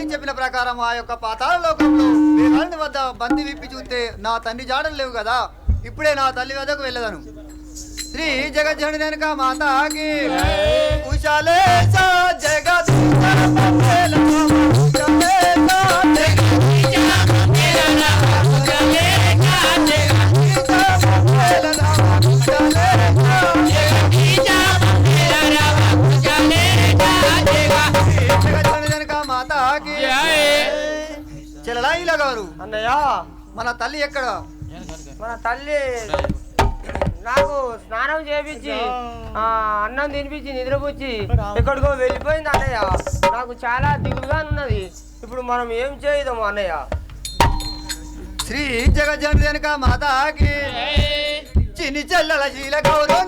తల్లి చెప్పిన ప్రకారం ఆ యొక్క పాతాళ లోకంలో వేహాలని వద్ద బంది విప్పి చూస్తే నా తండ్రి జాడలు లేవు కదా, ఇప్పుడే నా తల్లి వద్దకు వెళ్ళదను. శ్రీ జగజ్జనక మాతాకి ఉషాలే జగత్ మాతాకి చెల్లలాయిల గారు అన్నయ్య మన తల్లి ఎక్కడ? మన తల్లి నాకు స్నానం చేపించి అన్నం తినిపించి నిద్రపుచ్చి ఎక్కడికో వెళ్ళిపోయింది అన్నయ్య. నాకు చాలా దిగులుగా ఉన్నది. ఇప్పుడు మనం ఏం చేద్దాము అన్నయ్య? శ్రీ జగజ్జనక మాతాకి చిన్ని చెల్లల శీల గౌరవ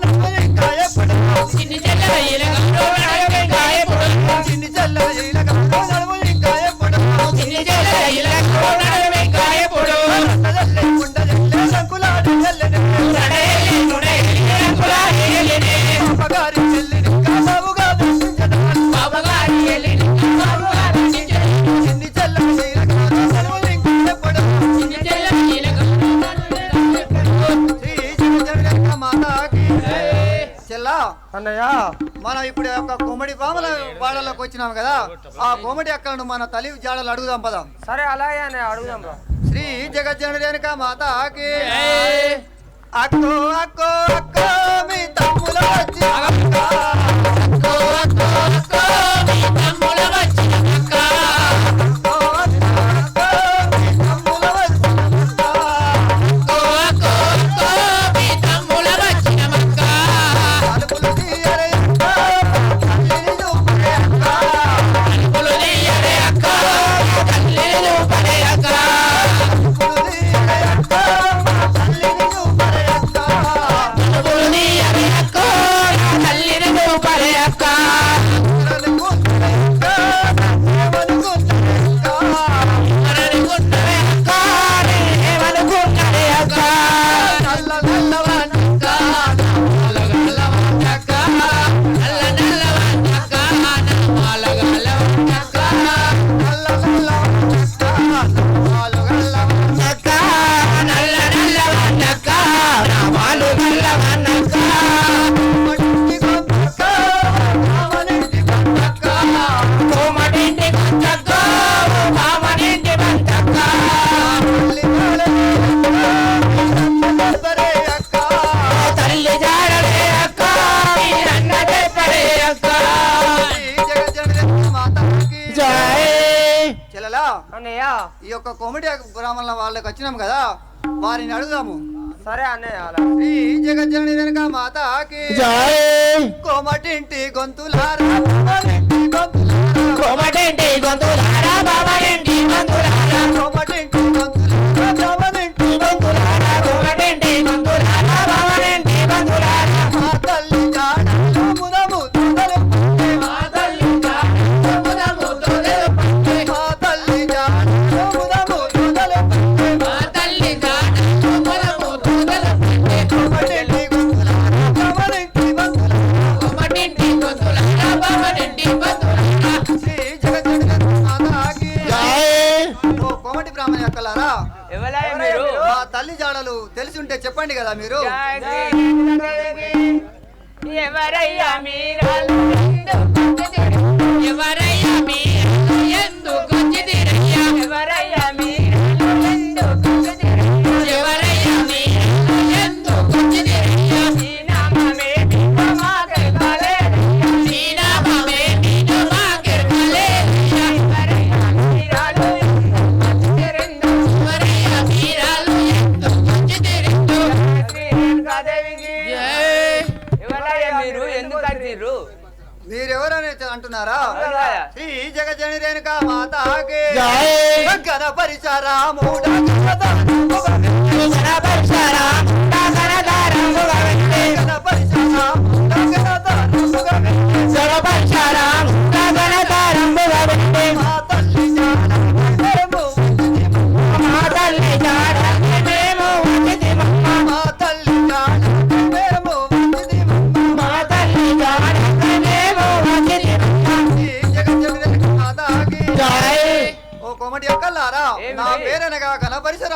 చిన్ని చెల్లల శీల గౌరవ చిన్ని చెల్లల శీల గౌరవ ఇంకా ఎప్పుడు అన్నయ్య మనం ఇప్పుడు ఒక కోమడి పాముల వాడలోకి వచ్చినాం కదా, ఆ కోమడి అక్కడ మన తల్లి జాడలు అడుగుదాం పదాం. సరే అలాగే అన్నయ్య అడుగుదాం. శ్రీ జగజ్జనక మాతాకి అక్కో అక్కో అక్కో మీ తమ్ముల వచ్చి ఈ యొక్క కోమటి బ్రాహ్మణుల వాళ్ళకి వచ్చినాం కదా, వారిని అడుగుదాము. సరే అన్నయ్య. శ్రీ జగజ్జనక మాతాకి కోమటింటి గొంతులారా కోమటింటి గొంతులారా కోమటింటి గొంతులారా మా తల్లి జాడలో ముదము తొదలు మా తల్లి జాడలో ముదము తొదలు మా తల్లి జాడలో ముదము తొదలు మా తల్లి జాడలో ముదము తొదలు కోమటింటి గొంతులారా కోమటింటి గొంతులారా శ్రీ జగజ్జనక మాతాకి ఓ కోమటి బ్రాహ్మణ అక్కలారా, మా తల్లి జాడలు తెలిసి ఉంటే చెప్పండి కదా మీరు. ఎవరయ్యా మీరు ఎవరయ్యా మీరెవరని అంటున్నారా? శ్రీ జగజ్జనక మాతాకి గణపరిచారాముడ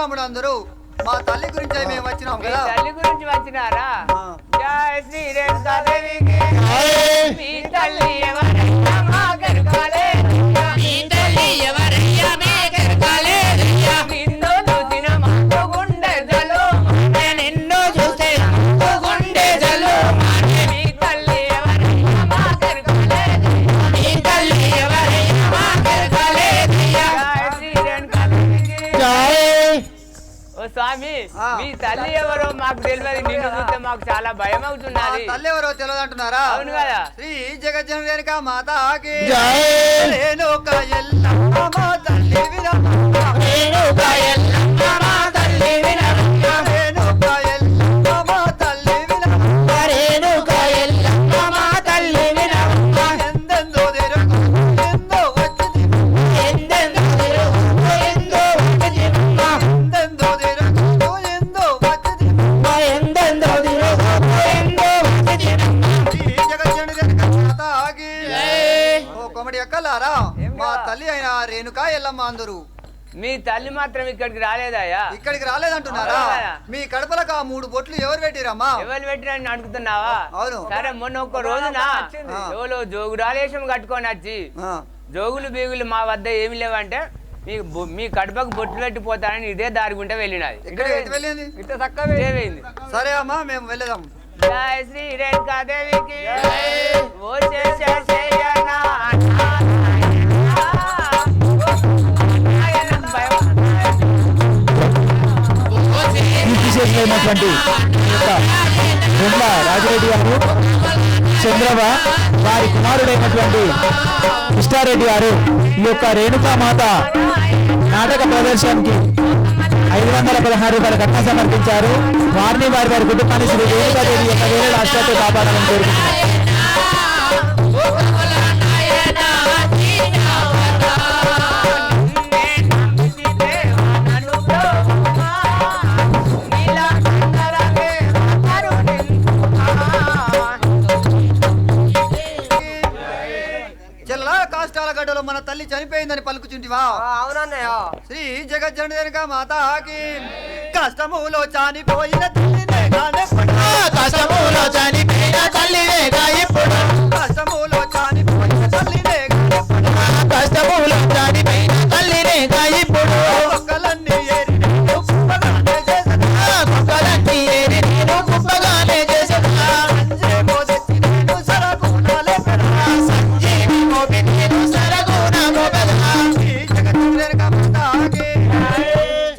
రాముడు అందరూ మా తల్లి గురించి మేము వచ్చినాం మీ కదా. తల్లి గురించి వచ్చినారా? ఆ. జై శ్రీ రేణుకాదేవికి. మీ తల్లి ఎవరయ్యా మాకెరకాలేదయ్యా. మీ తల్లి ఎవరయ్యా మాకెరకాలేదయ్యా. నిన్ను చూసిన మాకు గుండె జల్లుమనే. నిన్ను చూస్తే నాకు గుండె జల్లుమనే. మీ తల్లి ఎవరయ్యా మాకెరకాలేదయ్యా. మీ తల్లి ఎవరయ్యా మాకెరకాలేదయ్యా. జై శ్రీ రేణుకాదేవికి. జై. ఓ స్వామి, ఆ. మీ తల్లి ఎవరో మాకు తెలియదు. నిన్ను చూస్తే మాకు చాలా భయం మా అవుతున్నది. తల్లి ఎవరో తెలియదు అంటున్నారా? అవును కదా. శ్రీ జగజ్జనని రేణుకా మాతాకి జై. రేణుక ఎల్లమ్మ మా తల్లి వినమ్మ. రేణుక ఎల్లమ్మ మా తల్లి వినమ్మ. రేణుక ఎల్లమ్మ మా తల్లి వినమ్మ. రేణుక ఎల్లమ్మ మా తల్లి వినమ్మ. ఎందెందో తిరుగు ఎందో వచ్చింది. ఎందెందో తిరుగు ఎందో వచ్చిందమ్మ. ఎందెందో తిరుగు ఎందో వచ్చింది. ఎందెందో తిరుగు ఎందో వచ్చిందమ్మ. శ్రీ జగజ్జనని రేణుకా మాతాకి జై. ఓ కొమడి ఎక్కలారా మా తల్లి అయిన రేణుకా ఎల్లమ్మ అందరూ మీ తల్లి మాత్రం ఇక్కడికి రాలేదాయా? ఇక్కడికి రాలేదంటున్నారా? అవునా? మీ కడపలకు ఆ 3 బొట్లు ఎవరు పెట్టిరమ్మా? ఎవరు పెట్టినని అడుగుతున్నావా? అవును. సరే, మొన్న ఒక్క రోజున ఆ. ఎవరో జోగురాలేశం కట్టుకొని వచ్చి ఆ, జోగులు బీగులు మా వద్ద ఏమి లేవంటే మీ కడుపకు బొట్టు పెట్టిపోతానని ఇదే దారి గుంటే వెళ్ళినది. ఎక్కడ ఎటు వెళ్ళింది? ఇదే పోయింది. సరే అమ్మా మేము వెళ్ళదాం. జై శ్రీ రేణుకాదేవికి. ఓ చేసినటువంటి బొమ్మ రాజిరెడ్డి గారు చంద్రబ వారి కుమారుడైనటువంటి కృష్ణారెడ్డి గారు ఈ యొక్క రేణుకామాత నాటక ప్రదర్శనకి 516 రూపాయల కట్నం సమర్పించారు. వారిని వారి కుటుంబాన్ని శ్రీ రేణుకాదేవి యొక్క వేరే రాష్ట్రాలతో కాపాడాలని కోరుకుంటున్నారు. చెల్ల కాష్టాల గడ్డలో మన తల్లి చనిపోయిందని పలుకుచుంటివా? అవునన్నయ్య. శ్రీ జగజ్జనని రేణుకా మాతాకి కష్టములో చనిపోయిన తల్లినే కానెప్పుడు. కష్టములో చనిపోయిన తల్లివేగా ఇప్పుడు. కష్టములో చనిపోయిన తల్లినే కానెప్పుడు. కష్టములో చనిపోయిన తల్లివేగా ఇప్పుడు. ఒక్కలన్నీ ఏరి కుప్పగానే చేసెదా. కుక్కలన్నీ ఏరి నేను కుప్పగానే చేసేదా. సంజేమో తెచ్చి నేను సరకునాలే పెడా. సంజీవి మోపి నేను సరగున గోపెదా. శ్రీ జగజ్జనని రేణుకా మాతాకి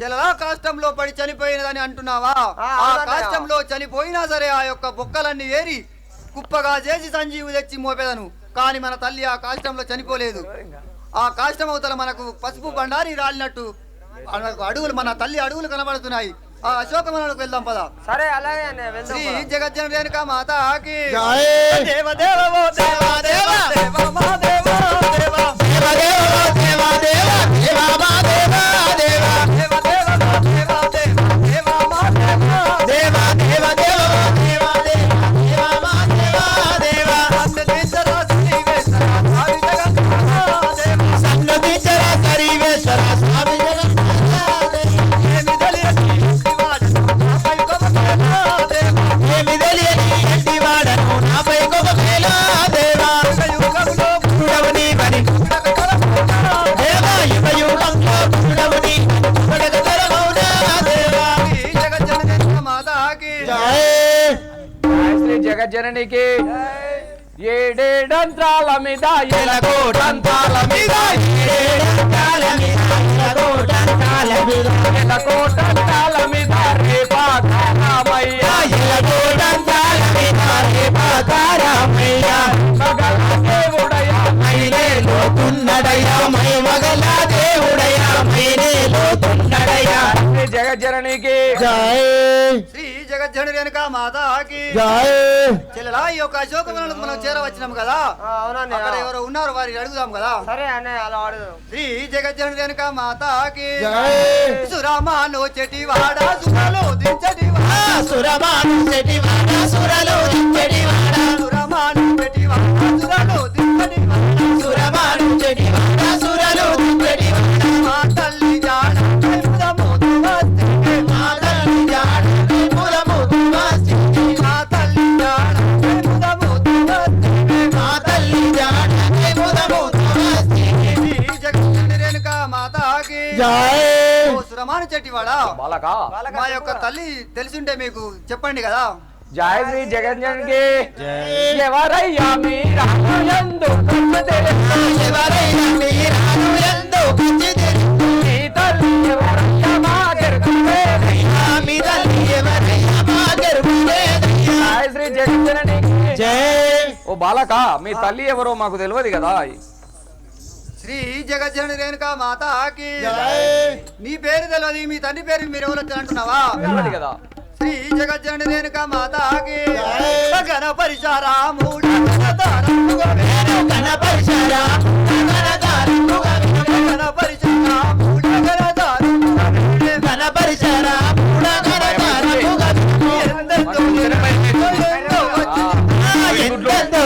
చెల్ల కాష్టంలో పడి చనిపోయినదని అంటున్నావా? ఆ అవునన్నయ్య. కాష్టంలో చనిపోయినా సరే ఆ యొక్క బొక్కలన్నీ ఏరి కుప్పగా చేసి సంజీవు తెచ్చి మోపేదను. కానీ మన తల్లి ఆ కాష్టంలో చనిపోలేదు. ఆ కాష్టం అవతల మనకు పసుపు బండారి రాలినట్టు అడుగులు మన తల్లి అడుగులు కనబడుతున్నాయి. ఆ అశోకవనానికి వెళ్దాం పద. సరే, అలాగే అన్నయ్య, వెళ్దాం శ్రీ పద. జగజ్జనని రేణుకా మాతాకి జై. దేవ దేవ ఓ దేవ దేవ దేవ మా దేవ దేవ దేవ దేవ దేవ దేవ దేవ మా దేవ దేవ. దేవ దేవ ఓ దేవ దేవ దేవ మా దేవ దేవ దేవ దేవ దేవ దేవ దేవ మా దేవ దేవ. సన్నిధించరా శ్రీవేశ్వర స్వామి జగన్నాథ దేవ. సన్నదించర సరివేశ్వర స్వామి జగన్నాథ దేవ. ఏమి తెలియని శివాజీ నాపై గొప్ప దేవ. ఏమి తెలియని ఎంటి వాడను నాపై గొప్ప మేలా దేవ. యుగయుగంలో పురుడవు నీవని దేవ. యుగయుగంలో పురుడవు నీ పురగతరమౌనా దేవ. శ్రీ జగజ్జనని రేణుకా మాతాకి జై. శ్రీ జగజ్జననికి ఏడేడంత్రాల మీద ఎలకోటంతాల మీద ఏడేడంతాల మీద ఎలకోటంతాల మీద ఎలకోటంతాల మీద రేపాకారమయ్య ఎలకోటంతాల మీద రేపాకారమయ్య మగల దేవుడయ్య మైనేలోతున్నడయ్యా మై మగల దేవుడయ్యా మైనేలోతున్నడయ్యా. శ్రీ జగజ్జననికి జై. శ్రీ జగజ్జనని రేణుకా మాతాకి జై. చెల్లెలా ఈ యొక్క అశోకవనానికి మనం చేరవచ్చినాం కదా. అవునన్నయ్య. అక్కడ ఎవరో ఉన్నారు వారిని అడుగుదాం కదా. సరే అన్నయ్య, అలా ఆడదాం. శ్రీ జగజ్జనని రేణుకా మాతాకి జై. సురామాను చెటివాడ సురలో దించటివాడ. సురమాను చెటివాడ సురలు చెటివాడ. సురమాను చెటివాడ సురలో దించటివాడ. సురమాను చెటివాడ సురలు చెటివాడ. మా తల్లి జాడ కైపుదమోదు వస్తే. చెట్టివాడా బాలకా మా యొక్క తల్లి తెలిసింటే మీకు చెప్పండి కదా. జయ శ్రీ జగజ్జనకి ఎవరయ్యా మీరాను యందు ఎవరైనా మీరాను ఎందు పిచ్చి తెలుసు. మీ తల్లి ఎవరయ్యా మాకెరుకలేదయ్యా. మీ తల్లి ఎవరైనా మా గెలుపులేదయ్యా. జయ శ్రీ జగజ్జననికి జై. ఓ బాలక మీ తల్లి ఎవరో మాకు తెలియదు కదా. శ్రీ జగజ్జనని రేణుకా మాతాకి జై. నీ పేరు తెలియదు, మీ తండ్రి పేరు మీరు ఎవరు అంటున్నావా? తెలియదు కదా. శ్రీ జగజ్జనని రేణుకా మాతాకి జై. గణపరిచారాముడు కనపరిచారా కనదారుగా గణపరిచారాముడు కనపరిచారా కనదారుగా ఎందెంతో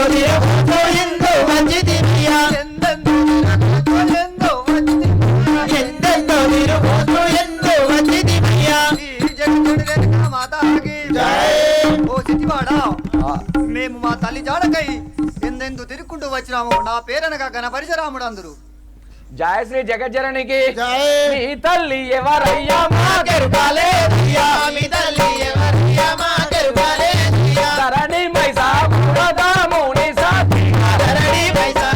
ఎంతో మంచి దివ్యా. ఎందెంతో తిరుగుతూ ఎంతో మంచి దివ్యా. ఓ చిట్టివాడా, మేము మా తల్లి జాడకై ఎందెందు తిరుక్కుంటూ వచ్చినాము. నా పేరనగా గణపరిశరాముడు అందరు. జయ శ్రీ జగజ్జననికి జై. మీ తల్లి ఎవరయ్యా మాకెరుకాలేదయ్యా. మీ తల్లి ఎవరయ్యా మాకెరుకాలేదయ్యా. ధరణి మైసా పురదాముని సాటి ధరణి పైసా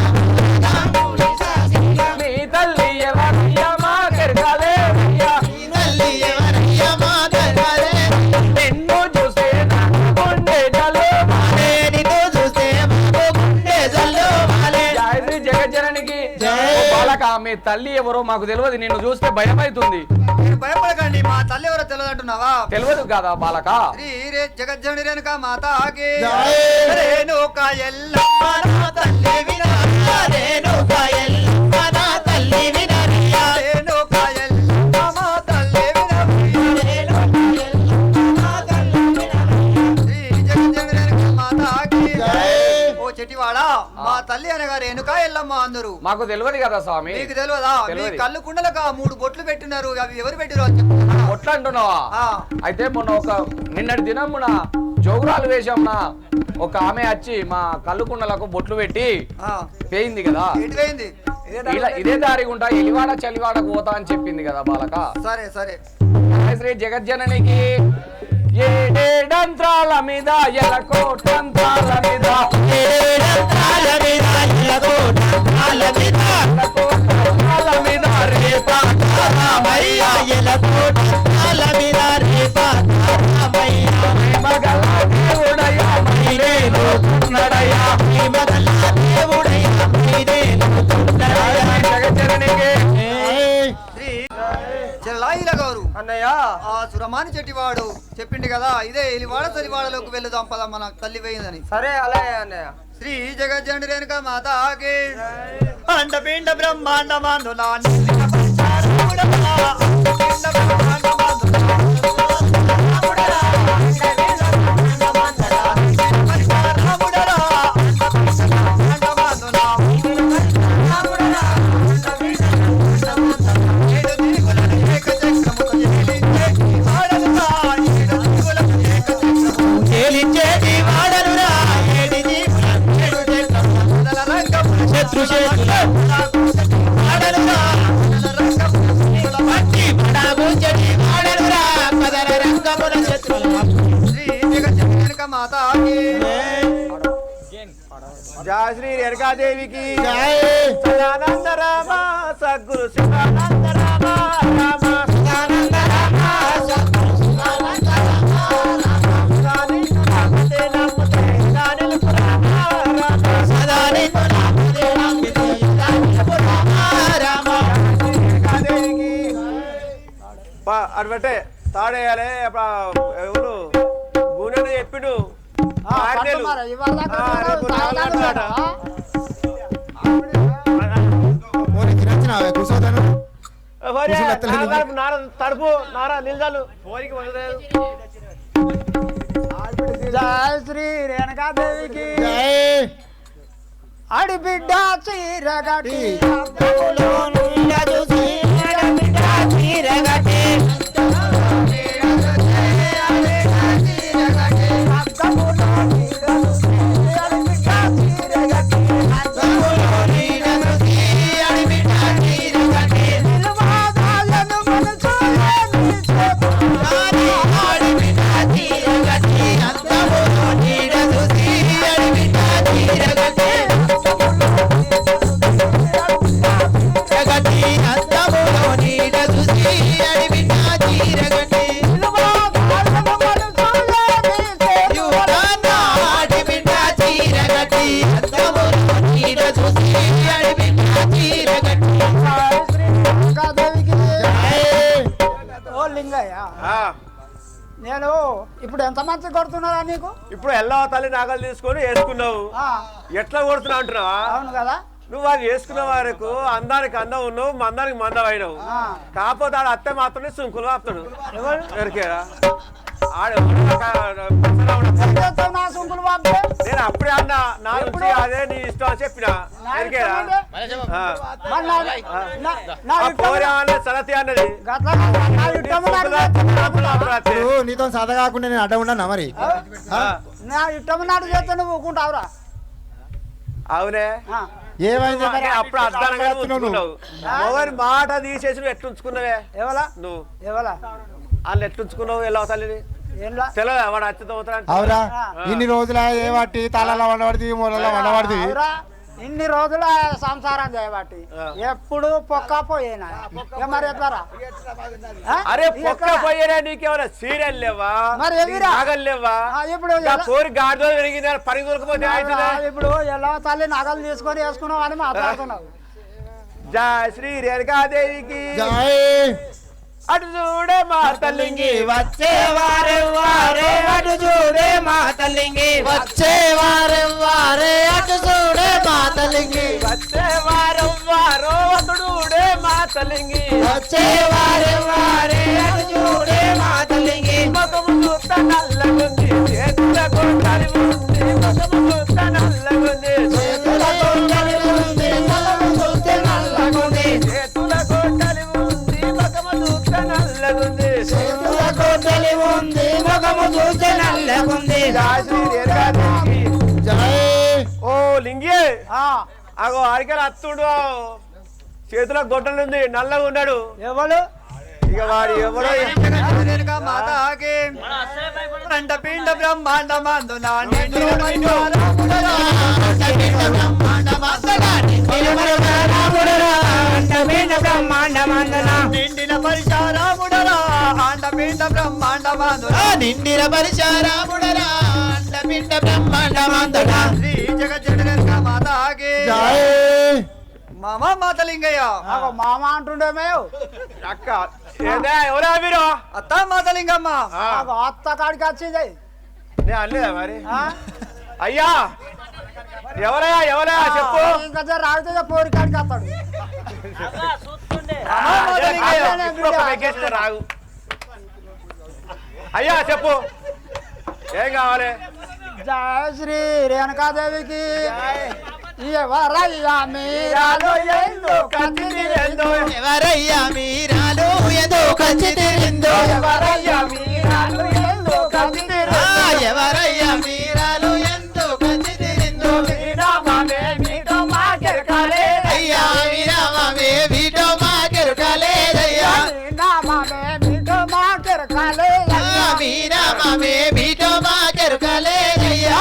తాంబూలి సాసిగా. మీ తల్లి ఎవరయ్యా మాకెరకలేదయ్యా. మీ తల్లి ఎవరయ్యా మాకెరుకాలేదయ్యా. నిన్ను చూస్తే నా గుండె జల్లుమాలే. నిన్ను చూస్తే మాకు గుండె జల్లుమాలే. జయ శ్రీ జగజ్జననికి జై. ఓ బాలక మీ తల్లి ఎవరో మాకు తెలియదు. నిన్ను చూస్తే భయమైతుంది. మీరు భయపడకండి, మా తల్లి ఎవరో తెలియదంటున్నావా? తెలియదు కదా బాలక. శ్రీ జగజ్జనని రేణుకా మాతాకి జై. రేణుకా ఎల్లమ్మ నా తల్లి వినరియా. రేణుకా ఎల్లమ్మ నా తల్లి వినరియా. రేణుకా ఎల్లమ్మ మా తల్లి వినరియా. నా తల్లి వినరియా. శ్రీ జగజ్జనని రేణుకా మాతాకి జై. ఓ చెట్టివాడా, మా తల్లి అనగా రేణుకా ఎల్లమ్మ అందరు. మాకు తెలియదు కదా స్వామి. మీకు తెలియదా? మీ తెలియదు. కళ్ళు కుండలకు 3 బొట్లు పెట్టినారు, అవి ఎవరు పెట్టిరు అని చెప్తున్నా. ఒట్లా అంటున్నావా? ఆ, అయితే మొన్న నిన్నటి దినమున జోగురాలు వేషంన ఒక ఆమె వచ్చి మా కళ్ళుకుండలకు బొట్లు పెట్టి ఆ, పోయింది కదా. ఏంటి పోయింది? ఇదే దారి గుంటా ఎలివాడ చలివాడకు పోతా అని చెప్పింది కదా బాలక. సరే సరే. జయ శ్రీ జగజ్జననికి ఏడంత్రాల మీద ఎలకోటంత్రాల మీద ఏడంత్రాల మీద ఎలగోటంత్రాల మీద ఎలకోటంత్రాల మీద రేపా రామయ్య. ఎలగోటంత్రాల మీద రేపా రామయ్య. మగల దేవుడయ్యా మైలేను నడయ్యా. మగల దేవుడయ్య మీరేను తుండయ్య. జగజ్జననికి శ్రీ చెల్లాయిల గారు అన్నయ్య ఆ సురమాని చెట్టివాడు చెప్పింది కదా, ఇదే ఇలివాడ సరివాడలోకి వెళ్దాం పద, మన తల్లి పోయిందని. సరే అలాగే అన్నయ్య. శ్రీ జగజ్జనని రేణుకా మాతాకి అండపిండ బ్రహ్మాండమందున నిలిచిన పరిచారకుడా. అండపిండ బ్రహ్మాండమందున నిలిచిన పరిచారకుడా. అండపిండ బ్రహ్మాండమందున నిలిచిన పరిచారకుడా. అండపిండ బ్రహ్మాండమందున నిలిచిన పరిచారకుడా. అండపిండ బ్రహ్మాండమందున ఏడు దిక్కులను ఏకచక్రముతో ఏలించే వాడనురా. ఏడు దిక్కులను ఏకచక్రముతో తేలించేటి వాడనురా. ఏడి జీవుల ఏడు చేతుల మొదల రంగమున శత్రు చేతుల వాడనురా. పట్టి పడగూంచటి వాడనురా. పదర రంగమున శత్రుల శ్రీ జగజ్జనని రేణుకా మాతాకి జయ శ్రీ రేణుకాదేవికి జై. సదానంద రామ సద్గురు శివానంద రామ రామ ఆనంద రామ సద్గురు శివానంద రామ రామ. నమస్తే నమస్తే నానిలుపు రామ రామ సదా నిన్ను నామదే నమ్మితే నిత్యము రామ రామ. రేణుకాదేవికి అడబట్టే తాడేయాలి ఎవరు గూనె చెప్పిండు తడుపు నారా నిల్చాలు పోరికి జయ శ్రీ రేణుకాదేవికి ఆడిబిడ్డ చీరగట్టి చీరగట్టి నేను ఇప్పుడు ఎంత మంచి కొడుతున్నారా నీకు? ఇప్పుడు ఎల్లవ తల్లి నాగలు తీసుకొని వేసుకున్నావు, ఎట్లా కొడుతున్నావు అంటున్నావా? అవును కదా. నువ్వు అది వేసుకున్న వరకు అందానికి అందం ఉన్నావు, మందానికి మందం అయినావు. కాకపోతే ఆడ అత్తే మాత్రమే సుంకులు ఆపుతాడు. ఎరికేరా నేను అప్పుడే అన్నా నా నుంచి అదే నీ ఇష్టం అని చెప్పిన. ఎరికేరా సరతి అన్నది నీతో సద కాకుండా నేను అడ్డ ఉన్నా మరి. నా ఇష్టం నాటు చేస్తే నువ్వు ఊకుంటావురా? అవునే ఏమైంది అప్పుడు అర్థంగా మొగని మాట తీసేసి నువ్వు ఎట్లుంచుకున్నావే? ఎవలా నువ్వు ఎవలా వాళ్ళు ఎట్లుంచుకున్నావు? ఎలా తల్లిని తెలియదు వాడు అత్త అవురా? ఇన్ని రోజుల ఏ వాటి తలలో వండబడి మూలలో వండబడి ఇన్ని రోజుల సంసారం చేయబట్టి ఎప్పుడు పొక్క పోయేనా మరి ఎట్లారా? అరే పొక్క పోయేనా? నీకేమైనా సీరియల్ లేవా? మరి నగలు లేవా? ఇప్పుడు కోరి గాడిలో పెరిగింది పని దొరకపోతే ఇప్పుడు ఎలా తల్లి నగలు తీసుకొని వేసుకున్నావు అని మాట్లాడుతున్నావు. జయ శ్రీ రేణుకాదేవికి అటు చూడే మా తల్లింగి వచ్చేవారెవ్వారే అటు చూడే మా తల్లింగి వచ్చేవారెవ్వారే అటు చూడే మా తల్లింగి వచ్చేవారెవ్వారో అటుడే మా తల్లింగి వచ్చేవారెవ్వారే అటు చూడే మా తల్లింగి మగము చూస్త నల్లగుంది చేతుల కొండలి ఉంది మగము చూస్త నల్లగుంది చేతుల కొండలి ఉంది మగము చూస్తే నల్లగుంది చేతుల కొండలి ఉంది మగము చూస్త నల్లగుంది చేతుల కొండలి ఉంది మగము చూస్తే నల్లగుంది ఓ లింగి అగో అరికలు అత్తుడు చేతుల గొడ్డలుంది నల్లగా ఉన్నాడు. ఎవరు? ఇక వాడు ఎవడో మాతాకి అంట పిండ బ్రహ్మాండమందు నిండిన పరిచారాముడరా అండపిండ బ్రహ్మాండమందున నిండిన పరిచారాముడరా అండపిండ బ్రహ్మాండమందున శ్రీ జగజ్జనక మాతాకి మామ మాతలింగయ్య మామ అంటుండే మేము అక్క ఎవరా మీరు? అత్త మాతలింగమ్మ అత్త కాడికి వచ్చింది. నేను అనలేదా మరి? అయ్యా ఎవరయ్యా ఎవరయ్యా చెప్పు. ఇంకా రాగితే పోరి కాడికి వస్తాడు. రాగు అయ్యా చెప్పు ఏం కావాలి? జయ శ్రీ రేణుకాదేవికి ఎవరయ్యా మీరాలు ఎవరయ్యా మీరాలు ఏదో కంచితిరిందో ఎవరయ్యా మీరాలు ఎవరయ్యా మీరాలు ఎంతో కంచితిరిందో అయ్యా మీరామే వీటో మాకెరకాలేదయ్యా మీరామే వీటో మాకెరకాలేదయ్యా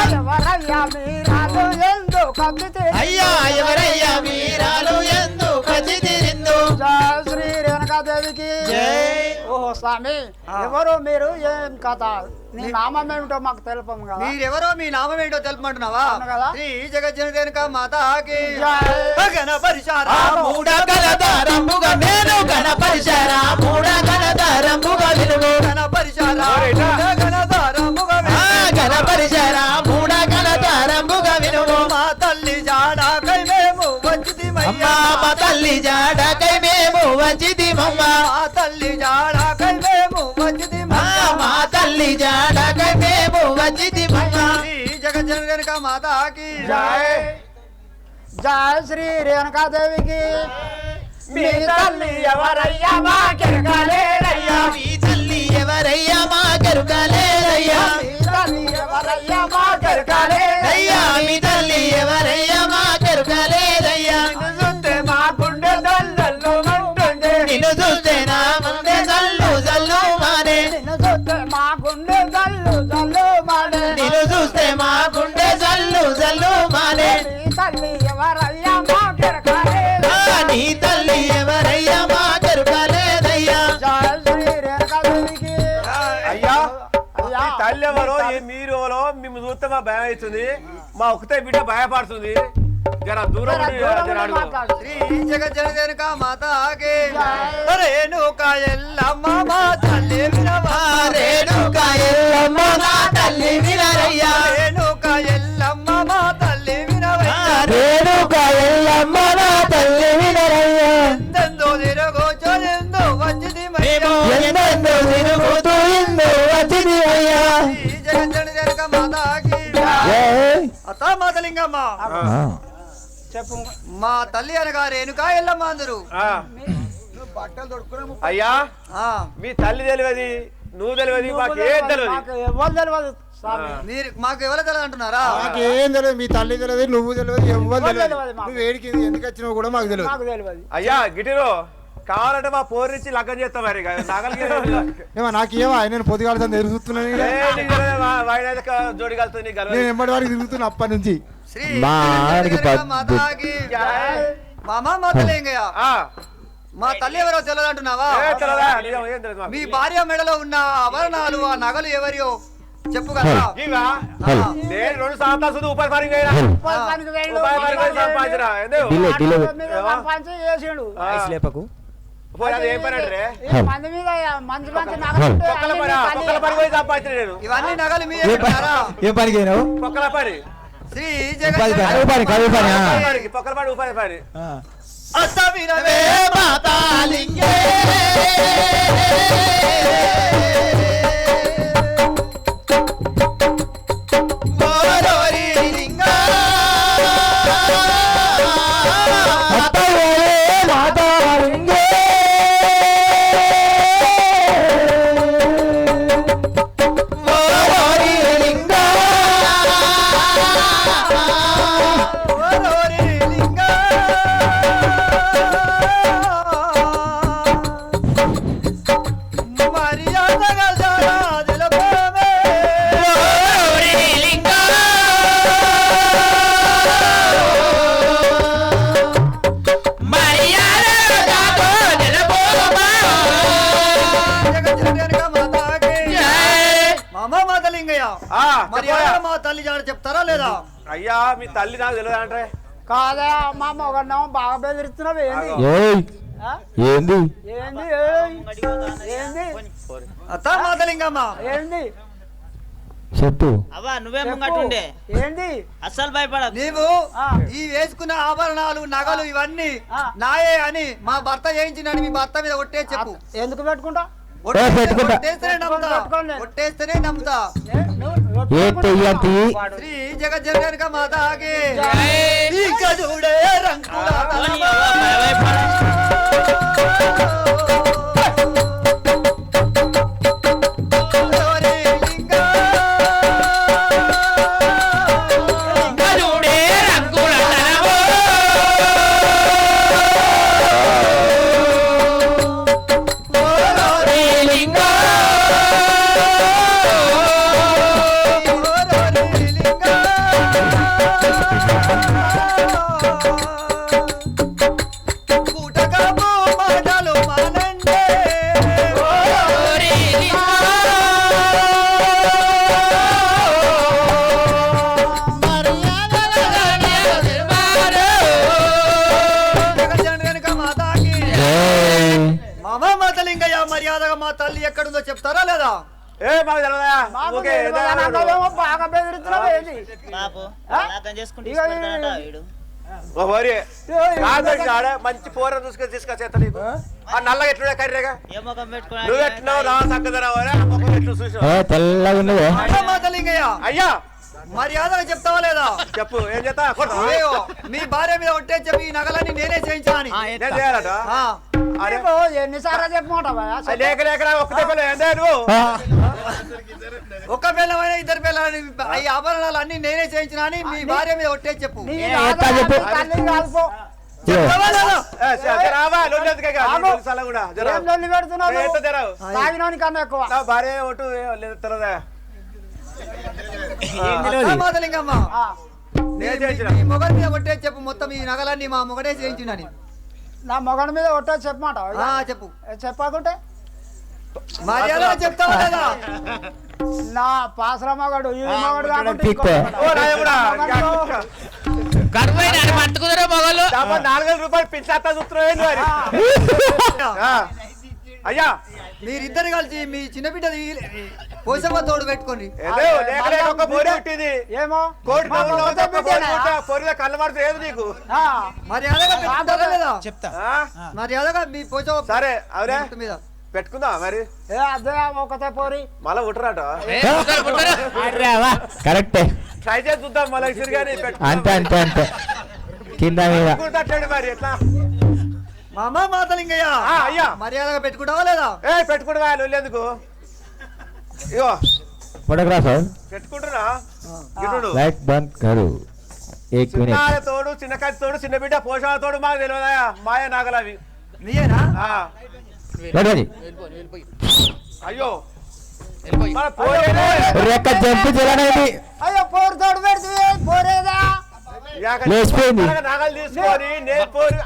అయ్యా ఎవరయ్యా మీరాలు ఎందు కంచితిరిందో శ్రీ రేణుకాదేవికి ఓహో స్వామి ఎవరు మీరు? ఏం కథ? నీ నామం ఏమిటో మాకు తెలుపము కదా. మీరెవరో మీ నామం ఏంటో తెలుపమంటున్నావా? కదా. శ్రీ జగజ్జనక మాతాకి గణపరిచారా మూడగలదారంబుగా నేను గణపరిచారా మూడగలదారంబుగా విలువు గణపరిచారా గణపరిచారా మూడగలదారంబుగా విలువు మా తల్లి జాడాకై మేము వచ్చితిమయ్యా మా తల్లి జాడకై మేము వచ్చితిమమ్మ మా తల్లి జాడాకై మేము వచ్చితిమయ్యా మా తల్లి జాడకై మేము వచ్చితిమమ్మ శ్రీ జగజ్జనక మాతాకి జయ శ్రీ రేణుకాదేవికి మీ తల్లి ఎవరయ్యా మాకెరకాలేదయ్యా మీ తల్లి ఎవరయ్యా మాకెరకాలేదయ్యా మీ తల్లి ఎవరయ్యా మాకెరకాలేదయ్యా మీ తల్లి ఎవరయ్యా మాకెరకాలేదయ్యా చూస్తే మా గుండె దల్లలు మంటుండే నిన్ను చూస్తే నా ముందే జల్లు జల్లు మానే నిన్ను చూస్తే మా గుండె దల్లు దల్లు మాడే నిన్ను చూస్తే మా గుండె జల్లు జల్లు మానే నీ తల్లి ఎవరయ్యా మాకెరకాలేదయ్యా నీ తల్లి ఎవరయ్యా మాకెరకాలేదయ్యా జయ శ్రీ రేణుకాదేవికి అయ్యా అయ్యా ఈ తల్లి ఎవరో మీరు ఎవరో మేము చూస్తే మా భయం అవుతుంది. మా ఒక్కతే బిడ్డ భయపడుతుంది. జర దూరం ఉండి జర అడుగు. శ్రీ జగజ్జనక మాతాకి రేణుకా ఎల్లమ్మ మా తల్లి వినవా రేణుకా ఎల్లమ్మ మా తల్లి వినరయ్యా రేణుకా ఎల్లమ్మ మా తల్లి వినవయ్యా రేణుకా ఎల్లమ్మ నా తల్లి వినరయ్యా ఎందెందో తిరగోచో ఎందో వచ్చింది మయ్యా ఎందెందో తిరుగుతూ ఎందో వచ్చింది అయ్యా శ్రీ జగజ్జనక మాతాకి అత్త మాతలింగమ్మ చెప్పు మా తల్లి అనగా రేణుకా ఎల్లమ్మ అందరు ఆ. అయ్యా ఆ, మీ తల్లి తెలియదు నువ్వు తెలియదు మాకు ఏం తెలియదు మాకు ఎవరు తెలియదు స్వామి మీరు మాకు ఎవరు తెలియదు అంటున్నారా నాకేం తెలియదు మీ తల్లి తెలియదు నువ్వు తెలియదు ఎవ్వరు తెలియదు తెలియదు మాకు. నువ్వు ఏడికి ఎందుకు వచ్చినావు కూడా మాకు తెలియదు మాకు తెలియదు అయ్యా గిటిరో కావాలంటే మా పోరు నుంచి లగ్గం చేస్తాం మరి నగలకి ఏమో నాకేమో నేను పొద్దుగాలతో ఎదుగుతున్నాను జోడి కలుతుంది నీకు నేను గలవదు. ఎంబడి వారికి తిరుగుతున్నా అప్పటి నుంచి శ్రీ మా ఆడికి జగజ్జనక మాతాకి మామ మాతలింగయ్య ఆ, మా తల్లి ఎవరో తెలియదు అంటున్నావా ఏం తెలియదా? నిజం, ఏం తెలియదు మాకు. మీ భార్య మెడలో ఉన్న ఆభరణాలు ఆ నగలు ఎవరియో చెప్పు కదా ఇవా? ఆ, నేను 2 సంవత్సరాలు సుధు ఉపాధి పనికి పోయినా. పనికి వెళ్ళు. ఉపాధి పనికి పోయి సంపాదించినా. ఎందుకు? మీద సంపాదించి చేసిండు ఆ. లేపకు పోయి అది ఏం పని అంటే ఈ మంది మీద మంచి మంచి నగలుంటే పొక్కల అన్ని పని తల్లి- పొక్కల పని పోయి సంపాదించిన నేను ఇవన్నీ నగలు మీ అంటున్నారా ఏం పనికి అయినావు పొక్కల పని శ్రీ కవి జగజ్జనక పని కవి పని ఉపాధి పనికి, పొక్కల పని ఉపాధి పని అత్త వినవే మాతాలింగే మోరోరి లింగా మోరోరి లింగా ఓరోరి లింగా మర్యాదగా జరాదిలపోవే మోరోరి లింగా మర్యాదగా నిలబోమా జగజ్జనక మాతాకి జై మామ మాతలింగయ్య ఆ, మర్యాద చెప్పయ్యా. మా తల్లి జాడ చెప్తారా లేదా అయ్యా మీ తల్లి నాకు తెలియదు అంటే కాదా మా మొగన్నాం బాగా బెదిరిస్తున్నావు ఏంది ఏయ్ ఆ? ఏంది ఏంది ఏయ్? ఏంది అత్త మాతలింగమ్మ ఏంది చెప్పు అవ్వా నువ్వే చెప్పు. ముంగటుండే ఏంది అస్సలు భయపడదు నీవు ఆ. ఈ వేసుకున్న ఆభరణాలు నగలు ఇవన్నీ ఆ. నాయే అని మా భర్త చేయించినని మీ భర్త మీద ఒట్టే చెప్పు ఎందుకు పెట్టుకుంటా పెట్టుకుంటా. ఒట్టేస్తేనే నమ్ముతా పెట్టుకోండి. ఒట్టేస్తేనే నమ్ముతా ఏ, నువ్వు ఏ తెయ్యంతి శ్రీ జగజ్జనక మాతాకి జై. ఇక చూడే రంకుల పోనీ అవ్వ, భయపడదు. ఓరోరి లింగా. గరుడే రంగుల తనవో మోరోరి లింగా ఓరోరి లింగా. పూటకపు మాటలు మానండే మోరోరి లింగా మర్యాదగా నిలబోమా జగజ్జనక మాతాకి ఏయ్ మామ మాతలింగయ్య మర్యాదగా మా తల్లి ఎక్కడుందో చెప్తారా లేదా ఏ మాకు తెలియదా మాకు ఓకే తెలియదు అని అన్నావేమో, బాగా బెదిరిస్తున్నావు ఏంది బాపు ఆ? నాకం చేసుకుంటే ఇక తీసుకెళ్తాడట వీడు ఓ వరి ఏయ్, కాదు ఆడ మంచి పోర తీసుకొచ్చేస్తా నీకు ఆ నల్లగా ఎట్లుడే కర్రీగా ఏ ముఖం పెట్టుకుని నువ్వు ఎట్లున్నావు నా చక్కదరావు ముఖం ఎట్లు చూసావు తెల్లగా ఉన్నదే మామ మాతలింగయ్య అయ్యా మర్యాదగా చెప్తావా లేదా చెప్పు ఏం చేస్తా అయ్యో, మీ భార్య మీద ఒట్టే చెప్పి ఈ నగలన్నీ నేనే చేయించాని నేను చేయాలట ఆ, అరే నీకు ఎన్నిసార్లు చెప్పమంటావా లేక లేక ఒక్కటే పిల్ల ఏందే నువ్వు ఒక్క పిల్లమైన ఇద్దరు పిల్లలని ఈ ఆభరణాలు అన్ని నేనే చేయించిన అని మీ భార్య మీద ఒట్టే చెప్పు నీ ఎట్లా చెప్పు? తల్లి కాల్పో చెప్తావా లేదా? ఏ, జరావా లొల్లెత్తుకే కాదు, ఆగు. నీ సలా కూడా జరా ఏం లొల్లి పెడుతున్నావు ఎంత జరావు తాగినోని కన్నా ఎక్కువ నా భార్య ఒట్టు లేదు తెలదా అత్త మాతలింగమ్మ ఆ, నేను చేయించిన మీ మొగలి మీద ఒట్టే చెప్పు మొత్తం ఈ నగలన్నీ మా మొగడే చేయించినని నా మొగని మీద ఒట్టో చెప్పమంటావు ఆ, చెప్పు చెప్పకుంటే మర్యాదగా చెప్తావా లేదా నా పాసర మగడు ఈ మగడు కాకుంటే పిక్కు. ఇంకో మగడు. ఓ రాయముడా మగడు. కరువైన పట్టుకున్నారా మొగలు 4,000 రూపాయలు పిచ్చేస్తా చూస్తున్నావు మరి అయ్యా మీరిద్దరు కలిసి మీ చిన్న బిడ్డ పోసమ్మ తోడు పెట్టుకోండి. ఏమో పొరిలో కళ్ళ మాడుతూ ఏది నీకు మర్యాదగా చెప్తా మర్యాదగా మీ పోసమ్మ సరే అవునే మీద పెట్టుకుందా మరి అదే ఒకతే పోరి మళ్ళా ఉట్టరాట కరెక్టే ట్రై చేసి చూద్దాం మళ్ళీ కానీ అంతే అంతే అంతే కింద మీద మరి ఎట్లా మామా మాతలింగయ్య అయ్యా మర్యాదగా పెట్టుకుంటావా లేదా? పెట్టుకుంటా ఎందుకు ఇగో ఫోటోగ్రాఫ్ పెట్టుకుంటున్నా లైట్ బంద్ కరు తోడు చిన్న కత్తి తోడు చిన్న బిడ్డ పోషణ తోడు మాకు తెలియదా మాయ నాగలవి నీయేనా? అయ్యో జంపు జలనేది అయ్యో పోరు తోడు పెడితే పోరేదా నాగలు తీసుకొని నేను పోరు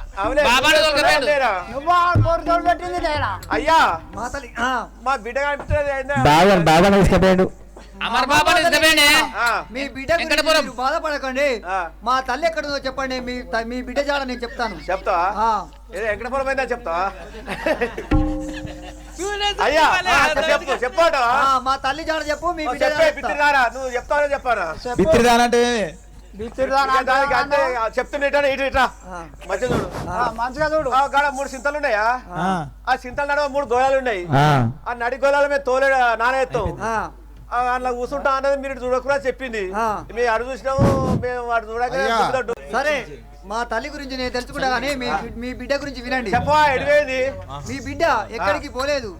నువ్వు పోరు తోడు పెట్టింది నేనా అయ్యా మాతలి మా బిడ్డ కనిపిస్తుంది బాగా తీసుకుపోయాడు అమర్ బాబా మీ బిడ్డ గురించి మీరు బాధపడకండి. మా తల్లి ఎక్కడుందో చెప్పండి. మీ బిడ్డ జాడ నేను చెప్తాను. చెప్తావా ఎక్కడపురం అయిందా చెప్తావా అయ్యా చెప్పు చెప్పాట మా తల్లి జాడ చెప్పు. మీ బిడ్డ పిత్తిరారా నువ్వు చెప్తావా చెప్పారా పిత్తిదానంటే చెప్తున్నా ఇటు ఇట్లా మంచిగా చూడు మంచిగా చూడు కాడ 3 సింతలు ఉన్నాయా ఆ సింతల నడువ 3 గోళాలు ఉన్నాయి ఆ నడి గోళాల మీద తోలే నానేస్తాం అట్లా కూర్చుంటా అన్నది మీరు చూడకురా చెప్పింది మేము అడు చూసినాము మేము వాడు చూడక సరే మా తల్లి గురించి నేను తెలుసుకుంటా కానీ మీ బిడ్డ గురించి వినండి. చెప్పా ఎడివేది మీ బిడ్డ ఎక్కడికి పోలేదు.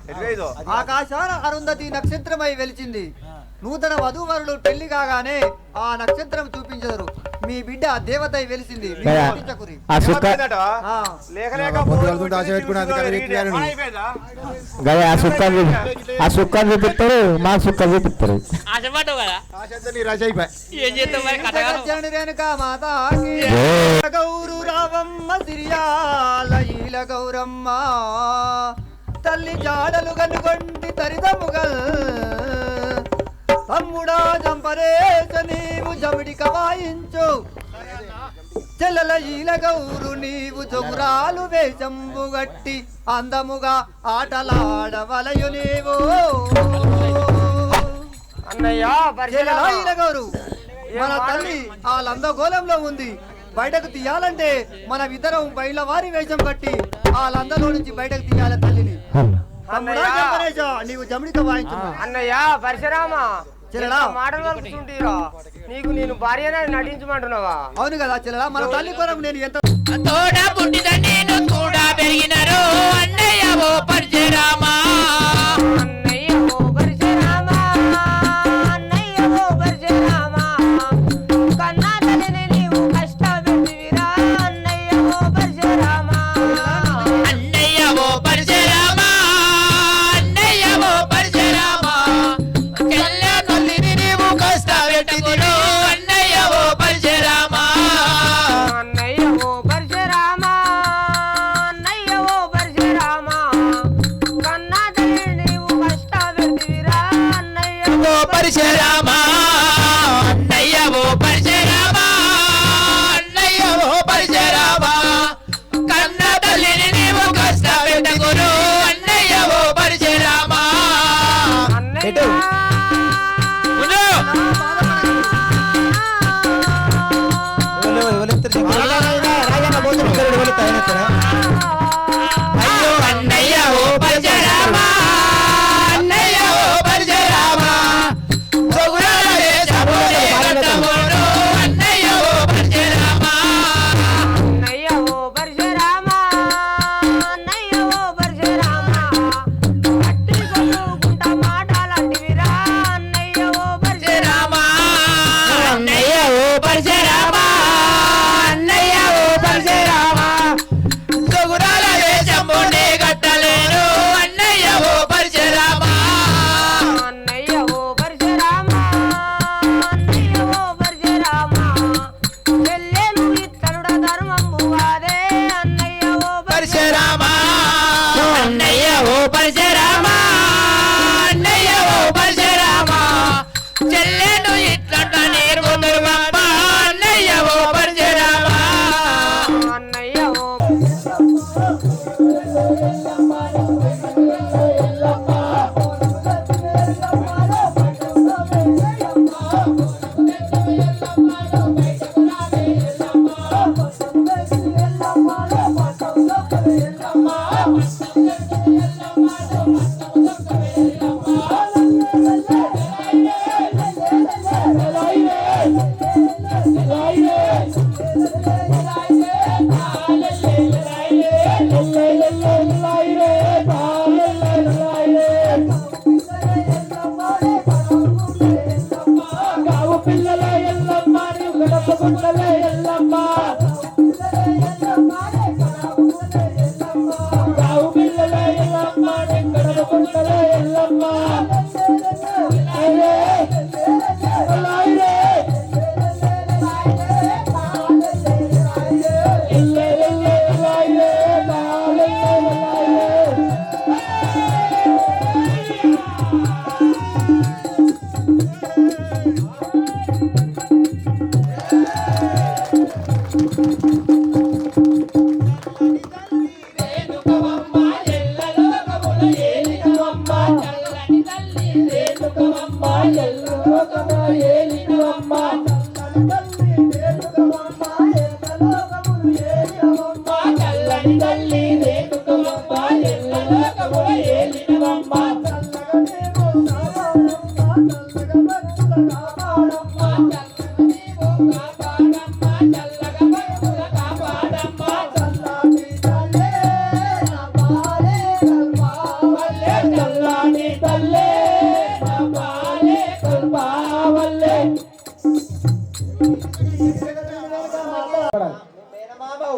ఆకాశాన అరుంధతి నక్షత్రమై వెలిచింది. నూతన వధూవరులు పెళ్లి కాగానే ఆ నక్షత్రం చూపించరు. మీ బిడ్డ దేవత వెలిసింది. ఆ సుక్కలు చూపిస్తారు మా సుక్కలు చూపిస్తారు గౌరు రావమ్మ సిరియాల గౌరమ్మ తల్లి జాడలు కనుగొంటి తరిదముగల్ తమ్ముడా జంపరేశ నీవు జమిడిక వాయించు చెల్లెల ఈల గౌరు నీవు జగురాలు వేషంబు గట్టి అందముగా ఆటలాడవలయు నీవు ఈల గౌరు మన తల్లి ఆ లందగోళంలో ఉంది. బయటకు తీయాలంటే మన ఇద్దరం బయల వారి వేషం కట్టి ఆ లందలో నుంచి బయటకు తీయాలి తల్లిని. నీవు జమిడిక వాయించు అన్నయ్య పరశురామ మాటలు వలుపుతుంటీరా నీకు నేను భార్యనే నటించమంటున్నావా? అవును కదా చెల్లెలా మన తల్లి కొరకు నేను ఎంత తోడా పుట్టిన నేను కూడా పెరిగినారు అన్నయ్య ఓ పరశురామ అన్నయ్య ఓ పరశురామ అన్నయ్య ఓ పరశురామ కన్నా తల్లిని నీవు కష్టపెట్టివిరా అన్నయ్య ఓ పరశురామ అన్నయ్య ఓ పరశురామ అన్నయ్య ఓ పరశురామ చెల్ల తల్లిని నీవు కష్టపెట్టిదిరో అన్నయ్య ఓ పరశురామ అన్నయ్య ఓ పరశురామ అన్నయ్య ఓ పరశురామ కన్నా తల్లిని నీవు కష్టపెట్టివిరా అన్నయ్య ఓ పరశురామ అన్నయ్య ఓ పరశురామ అన్నయ్య ఓ పరశురామ కన్న తల్లిని నీవు కష్టపెట్టకురు అన్నయ్య ఓ పరశురామ అన్నయ్య అయ్యో అన్నయ్య ఓ పరశురామ అన్నయ్య ఓ పరశురామ సగురాల వేషమునే కట్టమోడు అన్నయ్య ఓ పరశురామ అన్నయ్య ఓ పరశురామ అన్నయ్య ఓ పరశురామ కట్టి కొట్టుకుంటా మాటలాంటివిరా అన్నయ్య ఓ పరశురామ పరశురామ అన్నయ్య ఓ పరశురామ అన్నయ్య రేణుకమ్మ ఎల్లు లోకముల ఏలినవమ్మ చల్లని తల్లి రేణుకమ్మ ఎల్ల లోకముల ఏలినవమ్మ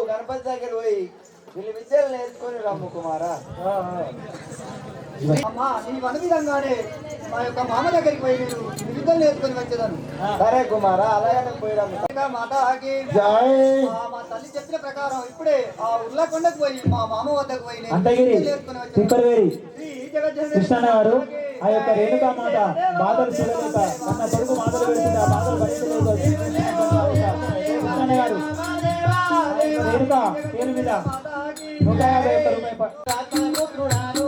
గణపతి దగ్గర పోయి వీళ్ళు విద్యలు నేర్చుకొని రమ్ము కుమారా. అమ్మా నీ వన విధంగానే మా యొక్క మామ దగ్గరికి పోయి నేను విద్యలు నేర్చుకొని వచ్చేదాను. సరే కుమారా అలాగే పోయి రమ్ము. మాతాకి మా తల్లి చెప్పిన ప్రకారం ఇప్పుడే ఆ ఉర్లకొండకు పోయి మా మామ వద్దకు పోయి నేను విద్యలు నేర్చుకొని వచ్చేదాను. శ్రీ కృష్ణన్న గారు ఆ యొక్క రేణుకా మాత బాధలు చూడలేక తన కొడుకు మాటలు పెడుతుంది ఆ బాధలు భరించలేక కృష్ణన్న గారు రేణుకా పేరు మీద 151 రూపాయలు